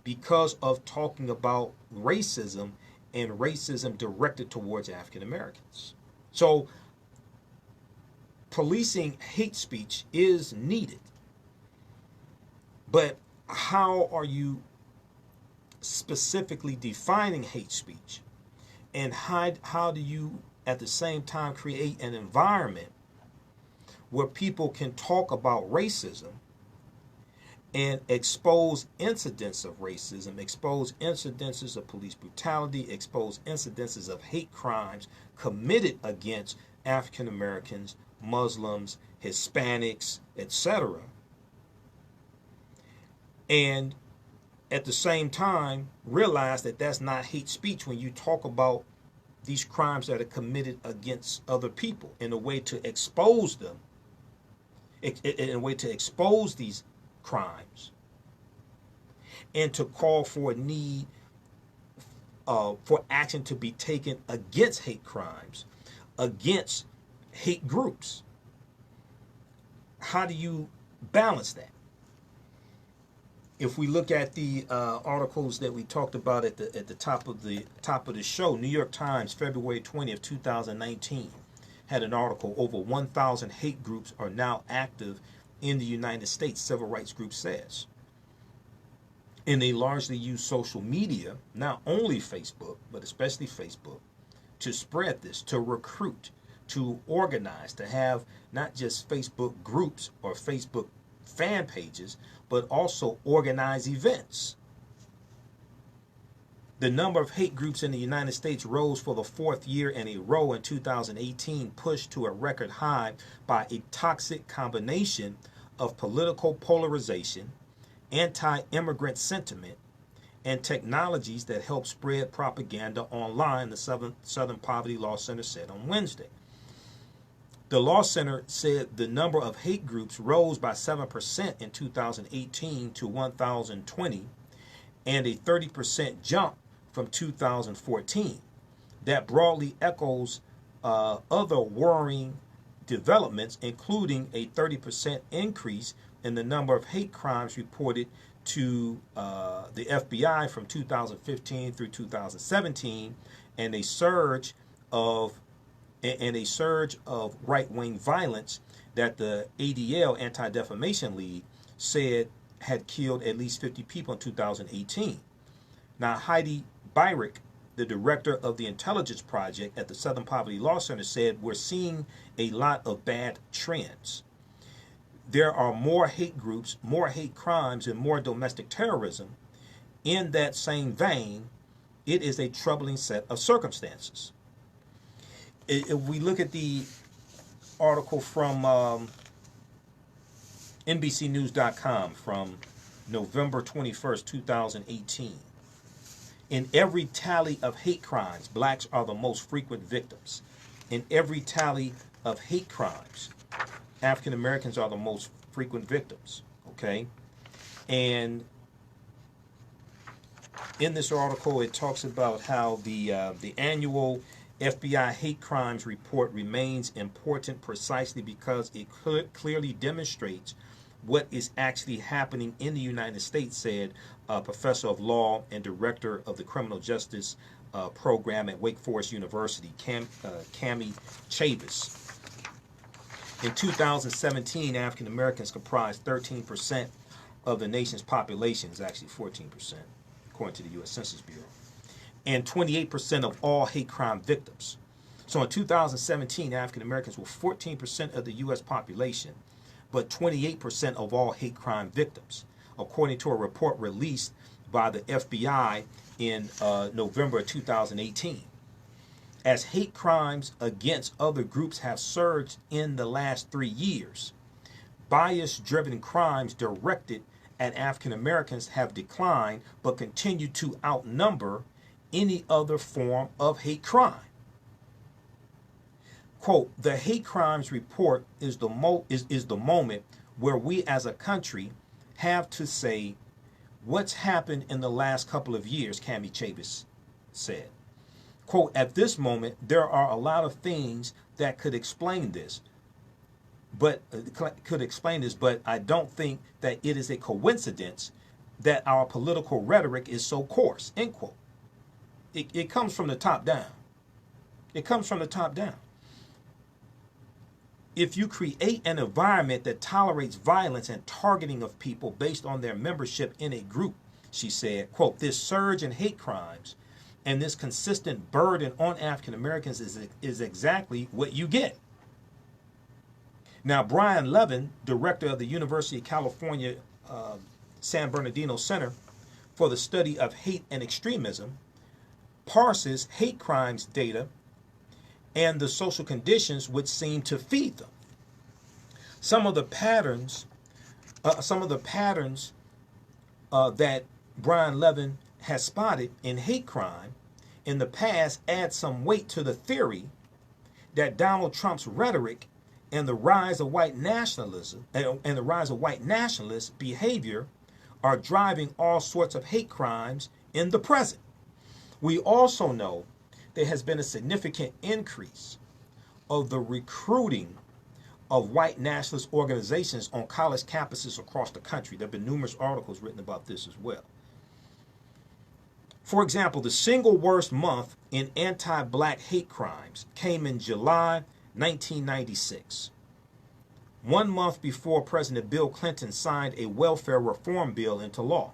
because of talking about racism and racism directed towards African Americans. So policing hate speech is needed. But how are you specifically defining hate speech? And how do you at the same time create an environment where people can talk about racism and expose incidences of racism, expose incidences of police brutality, expose incidences of hate crimes committed against African Americans, Muslims, Hispanics, etc. And at the same time, realize that that's not hate speech when you talk about these crimes that are committed against other people in a way to expose them, in a way to expose these crimes, and to call for a need for action to be taken against hate crimes, against hate groups. How do you balance that? If we look at the articles that we talked about at the top of the show, New York Times, February 20th, 2019, had an article. Over 1,000 hate groups are now active in the United States, civil rights group says. And they largely use social media, not only Facebook, but especially Facebook, to spread this, to recruit, to organize, to have not just Facebook groups or Facebook fan pages, but also organize events. The number of hate groups in the United States rose for the fourth year in a row in 2018, pushed to a record high by a toxic combination of political polarization, anti-immigrant sentiment, and technologies that help spread propaganda online, the Southern Poverty Law Center said on Wednesday. The Law Center said the number of hate groups rose by 7% in 2018 to 1,020, and a 30% jump from 2014. That broadly echoes other worrying developments, including a 30% increase in the number of hate crimes reported to the FBI from 2015 through 2017, and a surge of right-wing violence that the ADL, Anti-Defamation League, said had killed at least 50 people in 2018. Now, Heidi Byrick, the director of the Intelligence Project at the Southern Poverty Law Center, said, "We're seeing a lot of bad trends. There are more hate groups, more hate crimes, and more domestic terrorism. In that same vein, it is a troubling set of circumstances." If we look at the article from NBCnews.com from November 21st, 2018, in every tally of hate crimes, blacks are the most frequent victims. In every tally of hate crimes, African Americans are the most frequent victims. Okay? And in this article, it talks about how the annual FBI hate crimes report remains important precisely because it clearly demonstrates what is actually happening in the United States, said professor of law and director of the criminal justice program at Wake Forest University, Cami Chavis. In 2017, African Americans comprised 13% of the nation's population. It's actually 14%, according to the U.S. Census Bureau, and 28% of all hate crime victims. So in 2017, African Americans were 14% of the U.S. population, but 28% of all hate crime victims, according to a report released by the FBI in November 2018. As hate crimes against other groups have surged in the last 3 years, bias-driven crimes directed at African Americans have declined but continue to outnumber any other form of hate crime. Quote, "The hate crimes report is the moment where we as a country have to say what's happened in the last couple of years," Cami Chavis said. Quote, "At this moment, there are a lot of things that could explain this. but could explain this, but I don't think that it is a coincidence that our political rhetoric is so coarse, end quote. It comes from the top down. It comes from the top down. If you create an environment that tolerates violence and targeting of people based on their membership in a group, she said, quote, this surge in hate crimes and this consistent burden on African Americans is exactly what you get. Now, Brian Levin, director of the University of California, San Bernardino Center for the Study of Hate and Extremism, parses hate crimes data and the social conditions which seem to feed them. Some of the patterns that Brian Levin has spotted in hate crime in the past add some weight to the theory that Donald Trump's rhetoric and the rise of white nationalism and the rise of white nationalist behavior are driving all sorts of hate crimes in the present. We also know there has been a significant increase of the recruiting of white nationalist organizations on college campuses across the country. There have been numerous articles written about this as well. For example, the single worst month in anti-black hate crimes came in July 1996, 1 month before President Bill Clinton signed a welfare reform bill into law.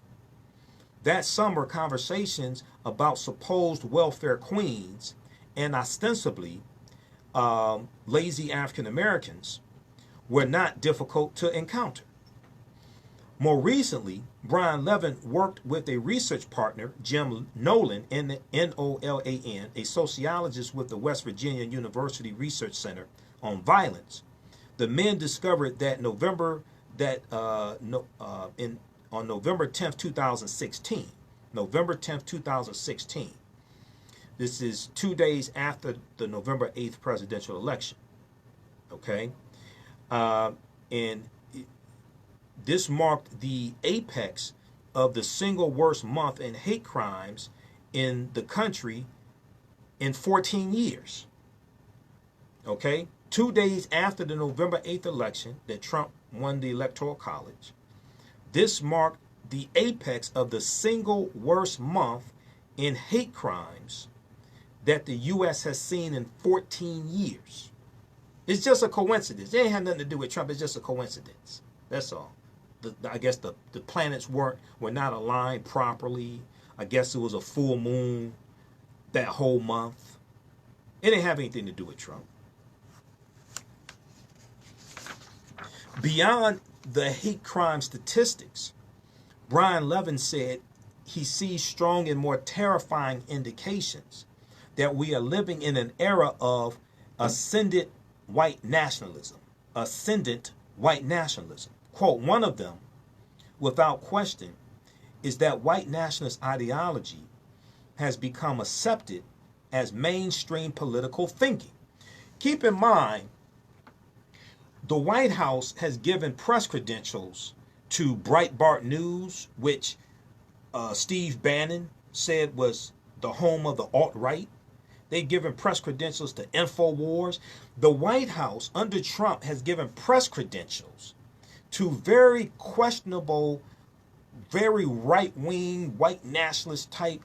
That summer, conversations about supposed welfare queens and ostensibly lazy African Americans were not difficult to encounter. More recently, Brian Levin worked with a research partner, Jim Nolan, N-O-L-A-N, a sociologist with the West Virginia University Research Center on Violence. The men discovered that on November 10th, 2016, November 10th, 2016, this is 2 days after the November 8th presidential election, okay? And this marked the apex of the single worst month in hate crimes in the country in 14 years, okay? 2 days after the November 8th election that Trump won the Electoral College, this marked the apex of the single worst month in hate crimes that the U.S. has seen in 14 years. It's just a coincidence. It ain't had nothing to do with Trump. It's just a coincidence. That's all. I guess the planets were not aligned properly. I guess it was a full moon that whole month. It didn't have anything to do with Trump. Beyond the hate crime statistics, Brian Levin said he sees strong and more terrifying indications that we are living in an era of ascendant white nationalism. Ascendant white nationalism. Quote, one of them, without question, is that white nationalist ideology has become accepted as mainstream political thinking. Keep in mind, the White House has given press credentials to Breitbart News, which Steve Bannon said was the home of the alt-right. They've given press credentials to InfoWars. The White House under Trump has given press credentials to very questionable, very right-wing, white nationalist type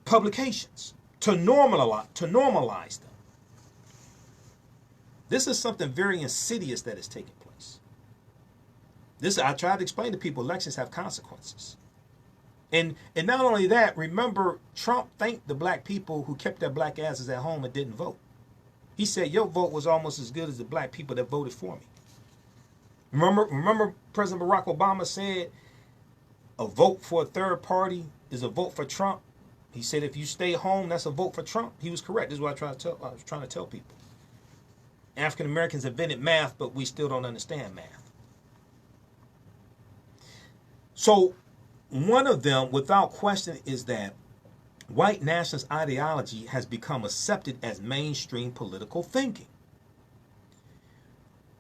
publications to normalize them. This is something very insidious that is taking place. I tried to explain to people, elections have consequences. And not only that, remember, Trump thanked the black people who kept their black asses at home and didn't vote. He said, your vote was almost as good as the black people that voted for me. Remember President Barack Obama said a vote for a third party is a vote for Trump? He said if you stay home, that's a vote for Trump. He was correct. This is what I was trying to tell people. African Americans invented math, but we still don't understand math. So one of them, without question, is that white nationalist ideology has become accepted as mainstream political thinking.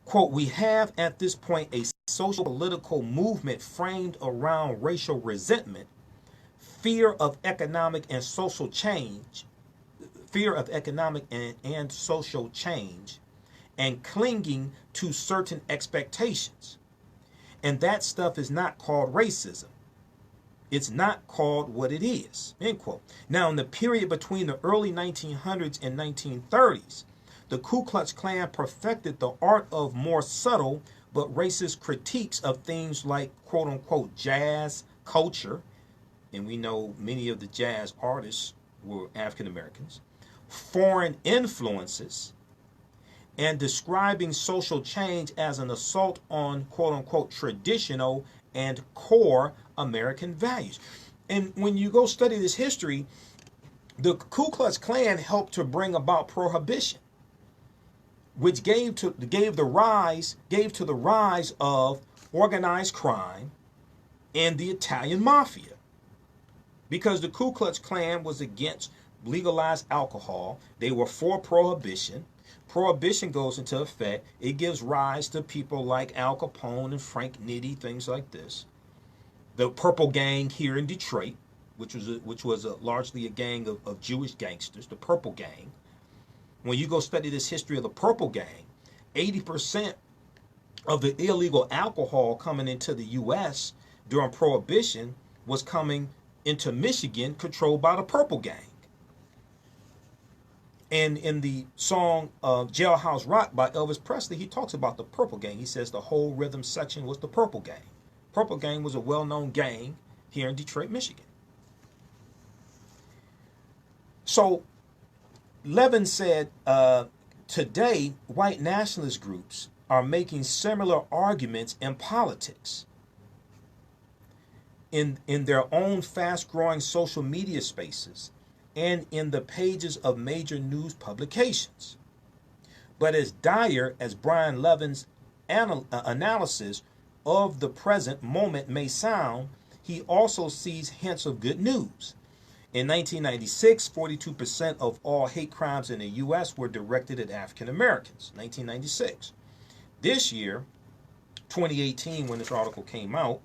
Quote, we have at this point a social political movement framed around racial resentment, fear of economic and social change, and clinging to certain expectations. And that stuff is not called racism. It's not called what it is, end quote. Now, in the period between the early 1900s and 1930s, the Ku Klux Klan perfected the art of more subtle but racist critiques of things like quote-unquote jazz culture, and we know many of the jazz artists were African Americans, foreign influences, and describing social change as an assault on quote-unquote traditional and core American values. And when you go study this history, the Ku Klux Klan helped to bring about prohibition, which gave to the rise of organized crime and the Italian mafia. Because the Ku Klux Klan was against legalized alcohol, they were for prohibition. Prohibition goes into effect. It gives rise to people like Al Capone and Frank Nitti, things like this. The Purple Gang here in Detroit, which was largely a gang of Jewish gangsters, the Purple Gang. When you go study this history of the Purple Gang, 80% of the illegal alcohol coming into the U.S. during Prohibition was coming into Michigan, controlled by the Purple Gang. And in the song Jailhouse Rock by Elvis Presley, he talks about the Purple Gang. He says the whole rhythm section was the Purple Gang. Purple Gang was a well-known gang here in Detroit, Michigan. So Levin said, today, white nationalist groups are making similar arguments in politics in their own fast-growing social media spaces and in the pages of major news publications. But as dire as Brian Levin's analysis of the present moment may sound, he also sees hints of good news. In 1996, 42% of all hate crimes in the U.S. were directed at African Americans. 1996. This year, 2018, when this article came out,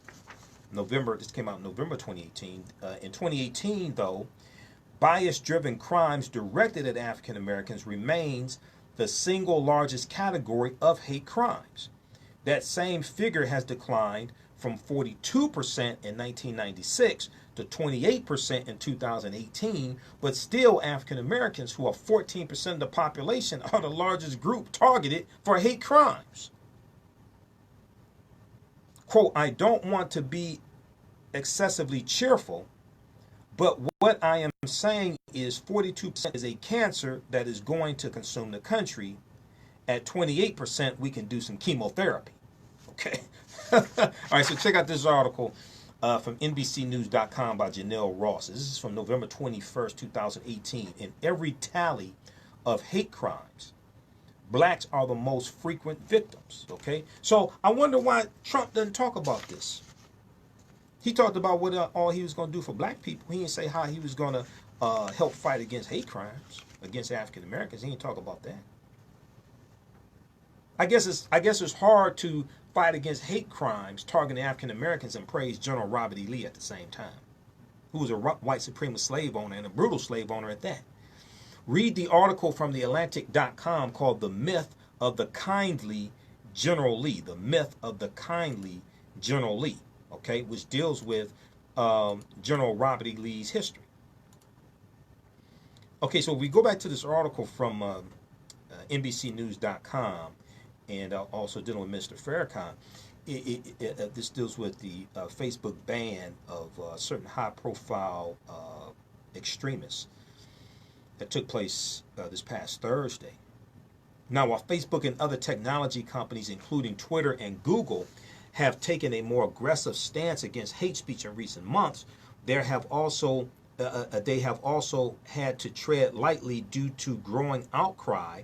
this came out in November 2018. In 2018, though, bias-driven crimes directed at African Americans remains the single largest category of hate crimes. That same figure has declined from 42% in 1996 to 28% in 2018, but still African Americans, who are 14% of the population, are the largest group targeted for hate crimes. Quote, I don't want to be excessively cheerful, but what I am saying is 42% is a cancer that is going to consume the country. At 28%, we can do some chemotherapy. Okay. All right, so check out this article from NBCnews.com by Janelle Ross. This is from November 21st, 2018. In every tally of hate crimes, blacks are the most frequent victims. Okay. So I wonder why Trump doesn't talk about this. He talked about what all he was going to do for black people. He didn't say how he was going to help fight against hate crimes against African Americans. He didn't talk about that. I guess it's hard to fight against hate crimes targeting African Americans and praise General Robert E. Lee at the same time, who was a white supremacist slave owner and a brutal slave owner at that. Read the article from theatlantic.com called The Myth of the Kindly General Lee. The Myth of the Kindly General Lee. Okay, which deals with General Robert E. Lee's history. Okay, so we go back to this article from NBCnews.com and also dealing with Mr. Farrakhan. This deals with the Facebook ban of certain high-profile extremists that took place this past Thursday. Now, while Facebook and other technology companies, including Twitter and Google, have taken a more aggressive stance against hate speech in recent months, they have also had to tread lightly due to a growing outcry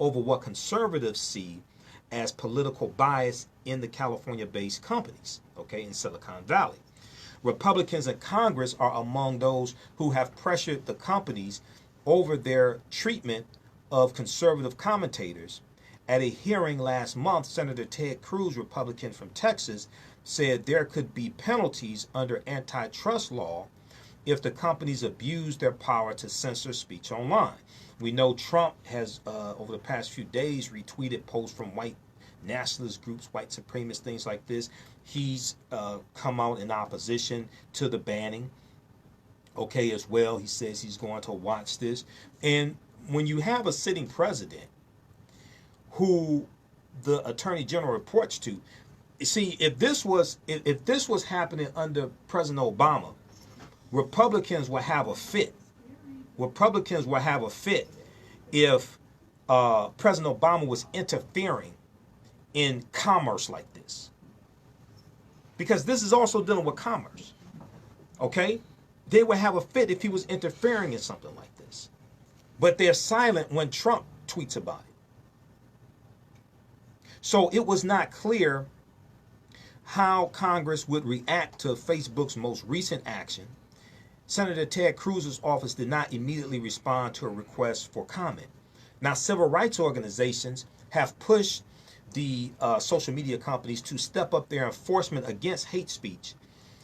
over what conservatives see as political bias in the California-based companies, okay, in Silicon Valley. Republicans in Congress are among those who have pressured the companies over their treatment of conservative commentators. At a hearing last month, Senator Ted Cruz, Republican from Texas, said there could be penalties under antitrust law if the companies abuse their power to censor speech online. We know Trump has, over the past few days, retweeted posts from white nationalist groups, white supremacists, things like this. He's come out in opposition to the banning, okay, as well. He says he's going to watch this. And when you have a sitting president who the attorney general reports to, see, if this was happening under President Obama, Republicans will have a fit. Republicans will have a fit if President Obama was interfering in commerce like this, because this is also dealing with commerce. Okay, they would have a fit if he was interfering in something like this, but they're silent when Trump tweets about it. So it was not clear how Congress would react to Facebook's most recent action. Senator Ted Cruz's office did not immediately respond to a request for comment. Now, civil rights organizations have pushed the social media companies to step up their enforcement against hate speech,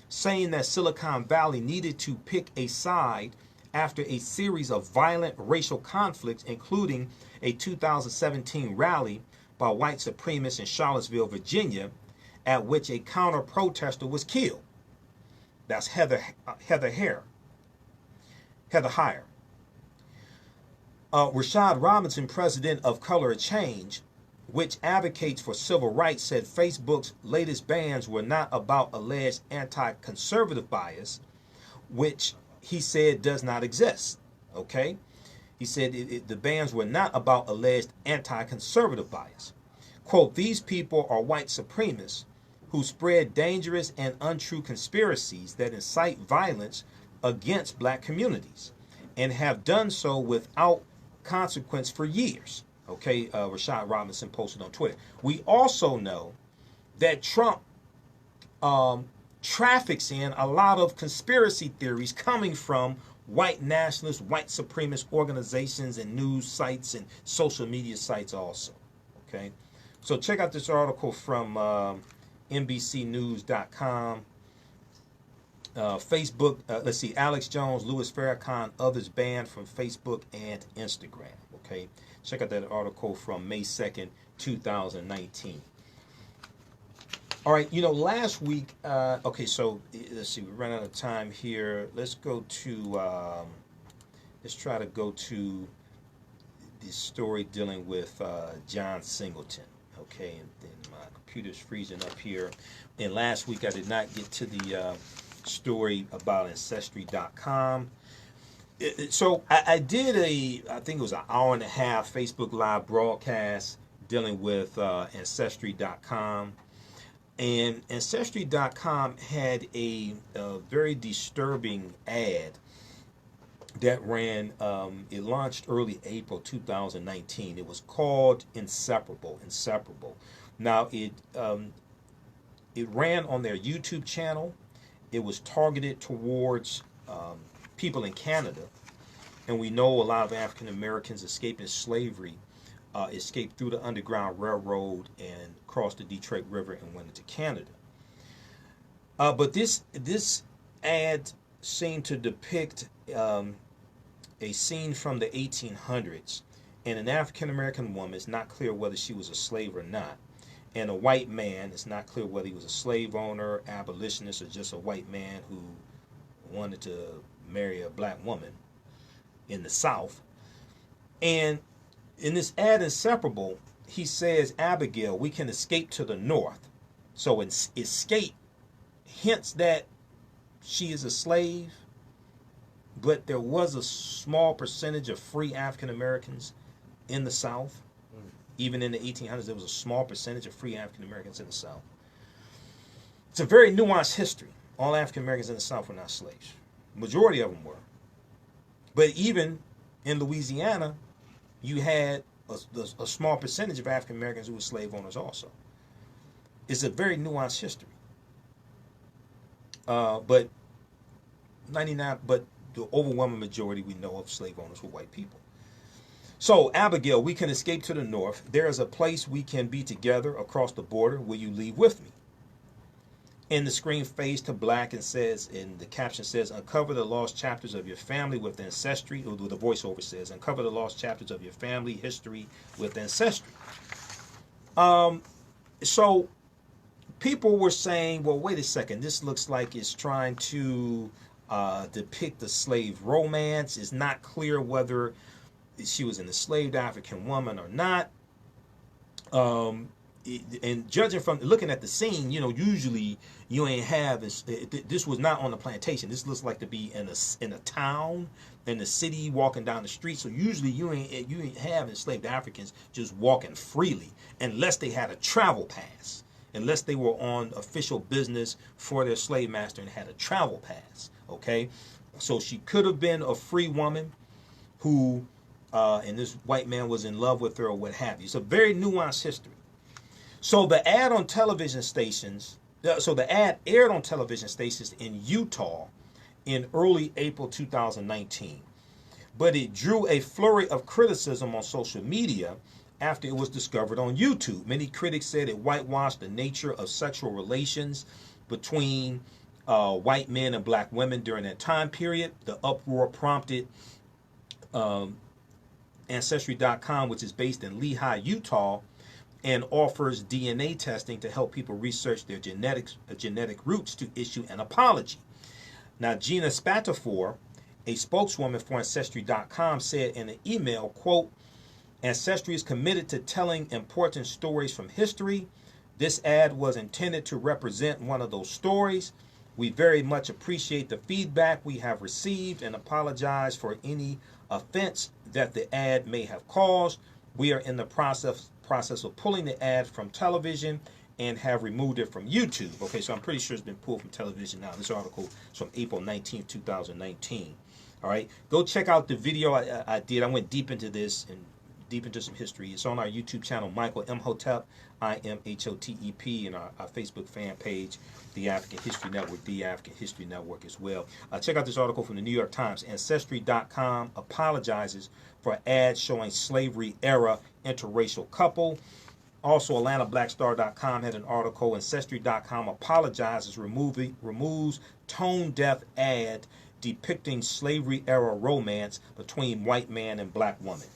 saying that Silicon Valley needed to pick a side after a series of violent racial conflicts, including a 2017 rally by white supremacists in Charlottesville, Virginia, at which a counter-protester was killed. That's Heather Heyer. Rashad Robinson, president of Color Change, which advocates for civil rights, said Facebook's latest bans were not about alleged anti-conservative bias, which he said does not exist. Okay? He said the bans were not about alleged anti-conservative bias. Quote, these people are white supremacists who spread dangerous and untrue conspiracies that incite violence against black communities and have done so without consequence for years. Okay, Rashad Robinson posted on Twitter. We also know that Trump traffics in a lot of conspiracy theories coming from white nationalist, white supremacist organizations and news sites and social media sites also. Okay, so check out this article from NBCnews.com. Facebook, let's see, Alex Jones, Louis Farrakhan, others banned from Facebook and Instagram. Okay, check out that article from May 2nd, 2019. All right, last week, okay, so let's see, we ran out of time here. Let's go to, let's try to go to the story dealing with John Singleton. Okay, and then my computer's freezing up here. And last week I did not get to the story about Ancestry.com. So I did I think it was an hour and a half Facebook Live broadcast dealing with Ancestry.com. And Ancestry.com had a very disturbing ad that ran, it launched early April 2019. It was called Inseparable. Now, it ran on their YouTube channel. It was targeted towards people in Canada. And we know a lot of African Americans escaping slavery escaped through the Underground Railroad and crossed the Detroit River and went into Canada. But this ad seemed to depict a scene from the 1800s, and an African American woman, it's not clear whether she was a slave or not, and a white man, it's not clear whether he was a slave owner, abolitionist, or just a white man who wanted to marry a black woman in the South. And in this ad, Inseparable, he says, Abigail, we can escape to the north. So escape hints that she is a slave, but there was a small percentage of free African Americans in the South. Even in the 1800s, there was a small percentage of free African Americans in the South. It's a very nuanced history. All African Americans in the South were not slaves. Majority of them were. But even in Louisiana, you had a small percentage of African Americans who were slave owners also. It's a very nuanced history. But the overwhelming majority we know of slave owners were white people. So, Abigail, we can escape to the north. There is a place we can be together across the border. Will you leave with me? And the screen fades to black and says, and the caption says, uncover the lost chapters of your family with ancestry, or the voiceover says, uncover the lost chapters of your family history with ancestry. So people were saying, well, wait a second, this looks like it's trying to depict the slave romance. It's not clear whether she was an enslaved African woman or not. And judging from looking at the scene, you know, usually you ain't have this was not on the plantation. This looks like to be in a town, in the city, walking down the street. So usually you ain't have enslaved Africans just walking freely unless they had a travel pass, unless they were on official business for their slave master and had a travel pass. Okay, so she could have been a free woman who, and this white man was in love with her or what have you. It's a very nuanced history. So the ad on television stations, so the ad aired on television stations in Utah in early April 2019. But it drew a flurry of criticism on social media after it was discovered on YouTube. Many critics said it whitewashed the nature of sexual relations between white men and black women during that time period. The uproar prompted Ancestry.com, which is based in Lehi, Utah, and offers DNA testing to help people research their genetic roots, to issue an apology. Now, Gina Spatafor, a spokeswoman for Ancestry.com, said in an email, quote, Ancestry is committed to telling important stories from history. This ad was intended to represent one of those stories. We very much appreciate the feedback we have received and apologize for any offense that the ad may have caused. We are in the process of pulling the ad from television and have removed it from YouTube. Okay, so I'm pretty sure it's been pulled from television now. This article is from April 19th, 2019. All right, go check out the video I did. I went deep into this and deep into some history. It's on our YouTube channel, Michael M. Hotep, IMHOTEP, and our Facebook fan page, The African History Network, The African History Network as well. Check out this article from the New York Times. Ancestry.com apologizes for ads showing slavery era interracial couple. Also, AtlantaBlackStar.com had an article. Ancestry.com apologizes, removes tone-deaf ad depicting slavery era romance between white man and black woman.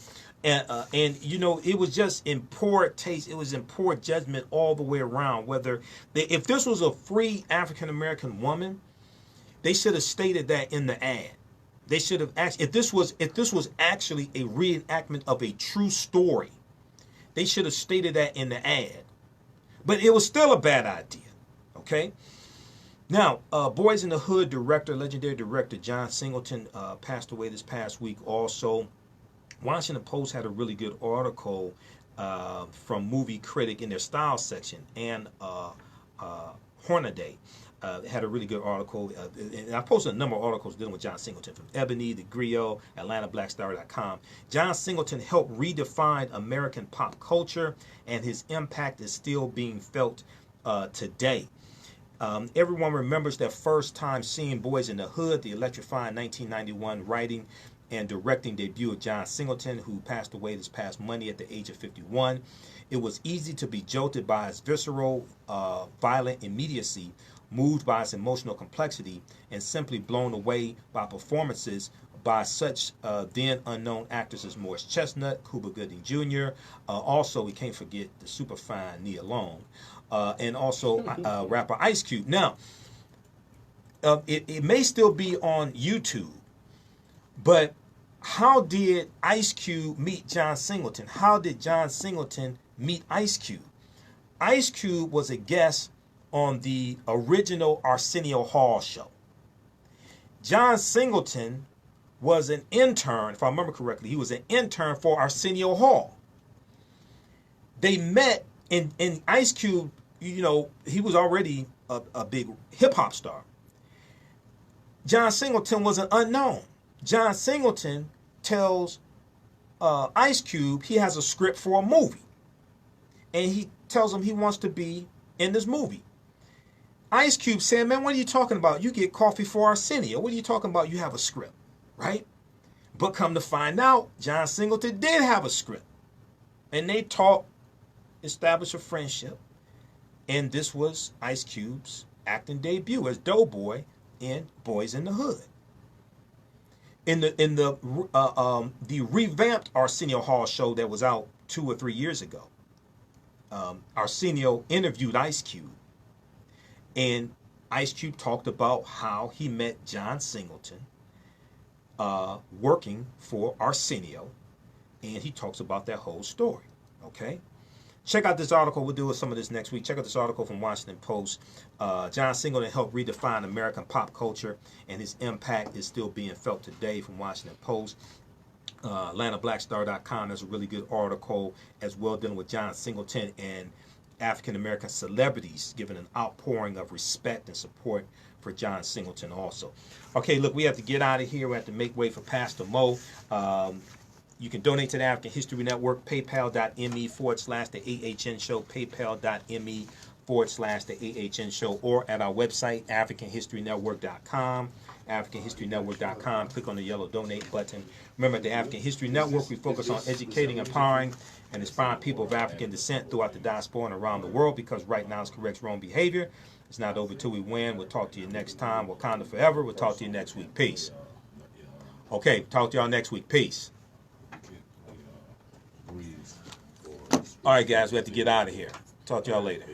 And you know, it was just in poor taste. It was in poor judgment all the way around. Whether if this was a free African American woman, they should have stated that in the ad. They should have asked if this was actually a reenactment of a true story. They should have stated that in the ad. But it was still a bad idea. Okay. Now, Boys in the Hood director, legendary director John Singleton passed away this past week. Also, Washington Post had a really good article from Movie Critic in their style section, and Hornaday had a really good article. And I posted a number of articles dealing with John Singleton from Ebony, The Griot, AtlantaBlackStar.com. John Singleton helped redefine American pop culture, and his impact is still being felt today. Everyone remembers their first time seeing Boys in the Hood, the electrifying 1991 writing and directing debut of John Singleton, who passed away this past Monday at the age of 51. It was easy to be jolted by its visceral, violent immediacy, moved by its emotional complexity, and simply blown away by performances by such then unknown actors as Morris Chestnut, Cuba Gooding Jr. Also, we can't forget the superfine Nia Long, and also rapper Ice Cube. Now, it may still be on YouTube, but how did Ice Cube meet John Singleton? How did John Singleton meet Ice Cube? Ice Cube was a guest on the original Arsenio Hall show. John Singleton was an intern, if I remember correctly. He was an intern for Arsenio Hall. They met, and Ice Cube, you know, he was already a big hip-hop star. John Singleton was an unknown. John Singleton tells Ice Cube he has a script for a movie. And he tells him he wants to be in this movie. Ice Cube said, man, what are you talking about? You get coffee for Arsenio. What are you talking about? You have a script, right? But come to find out, John Singleton did have a script. And they talked, established a friendship. And this was Ice Cube's acting debut as Doughboy in Boys in the Hood. In the revamped Arsenio Hall show that was out 2 or 3 years ago, Arsenio interviewed Ice Cube, and Ice Cube talked about how he met John Singleton working for Arsenio, and he talks about that whole story. Okay, check out this article. We'll do some of this next week. Check out this article from Washington Post. John Singleton helped redefine American pop culture, and his impact is still being felt today, from Washington Post. AtlantaBlackStar.com has a really good article as well dealing with John Singleton and African American celebrities giving an outpouring of respect and support for John Singleton also. Okay, look, we have to get out of here. We have to make way for Pastor Mo. You can donate to the African History Network, paypal.me/the AHN Show, paypal.me/the AHN Show, or at our website, AfricanHistoryNetwork.com, AfricanHistoryNetwork.com. Click on the yellow donate button. Remember, at the African History Network, we focus on educating, empowering, and inspiring people of African descent throughout the diaspora and around the world, because right now it's corrects wrong behavior. It's not over till we win. We'll talk to you next time. Wakanda forever. We'll talk to you next week. Peace. Okay, talk to y'all next week. Peace. All right, guys, we have to get out of here. Talk to y'all later.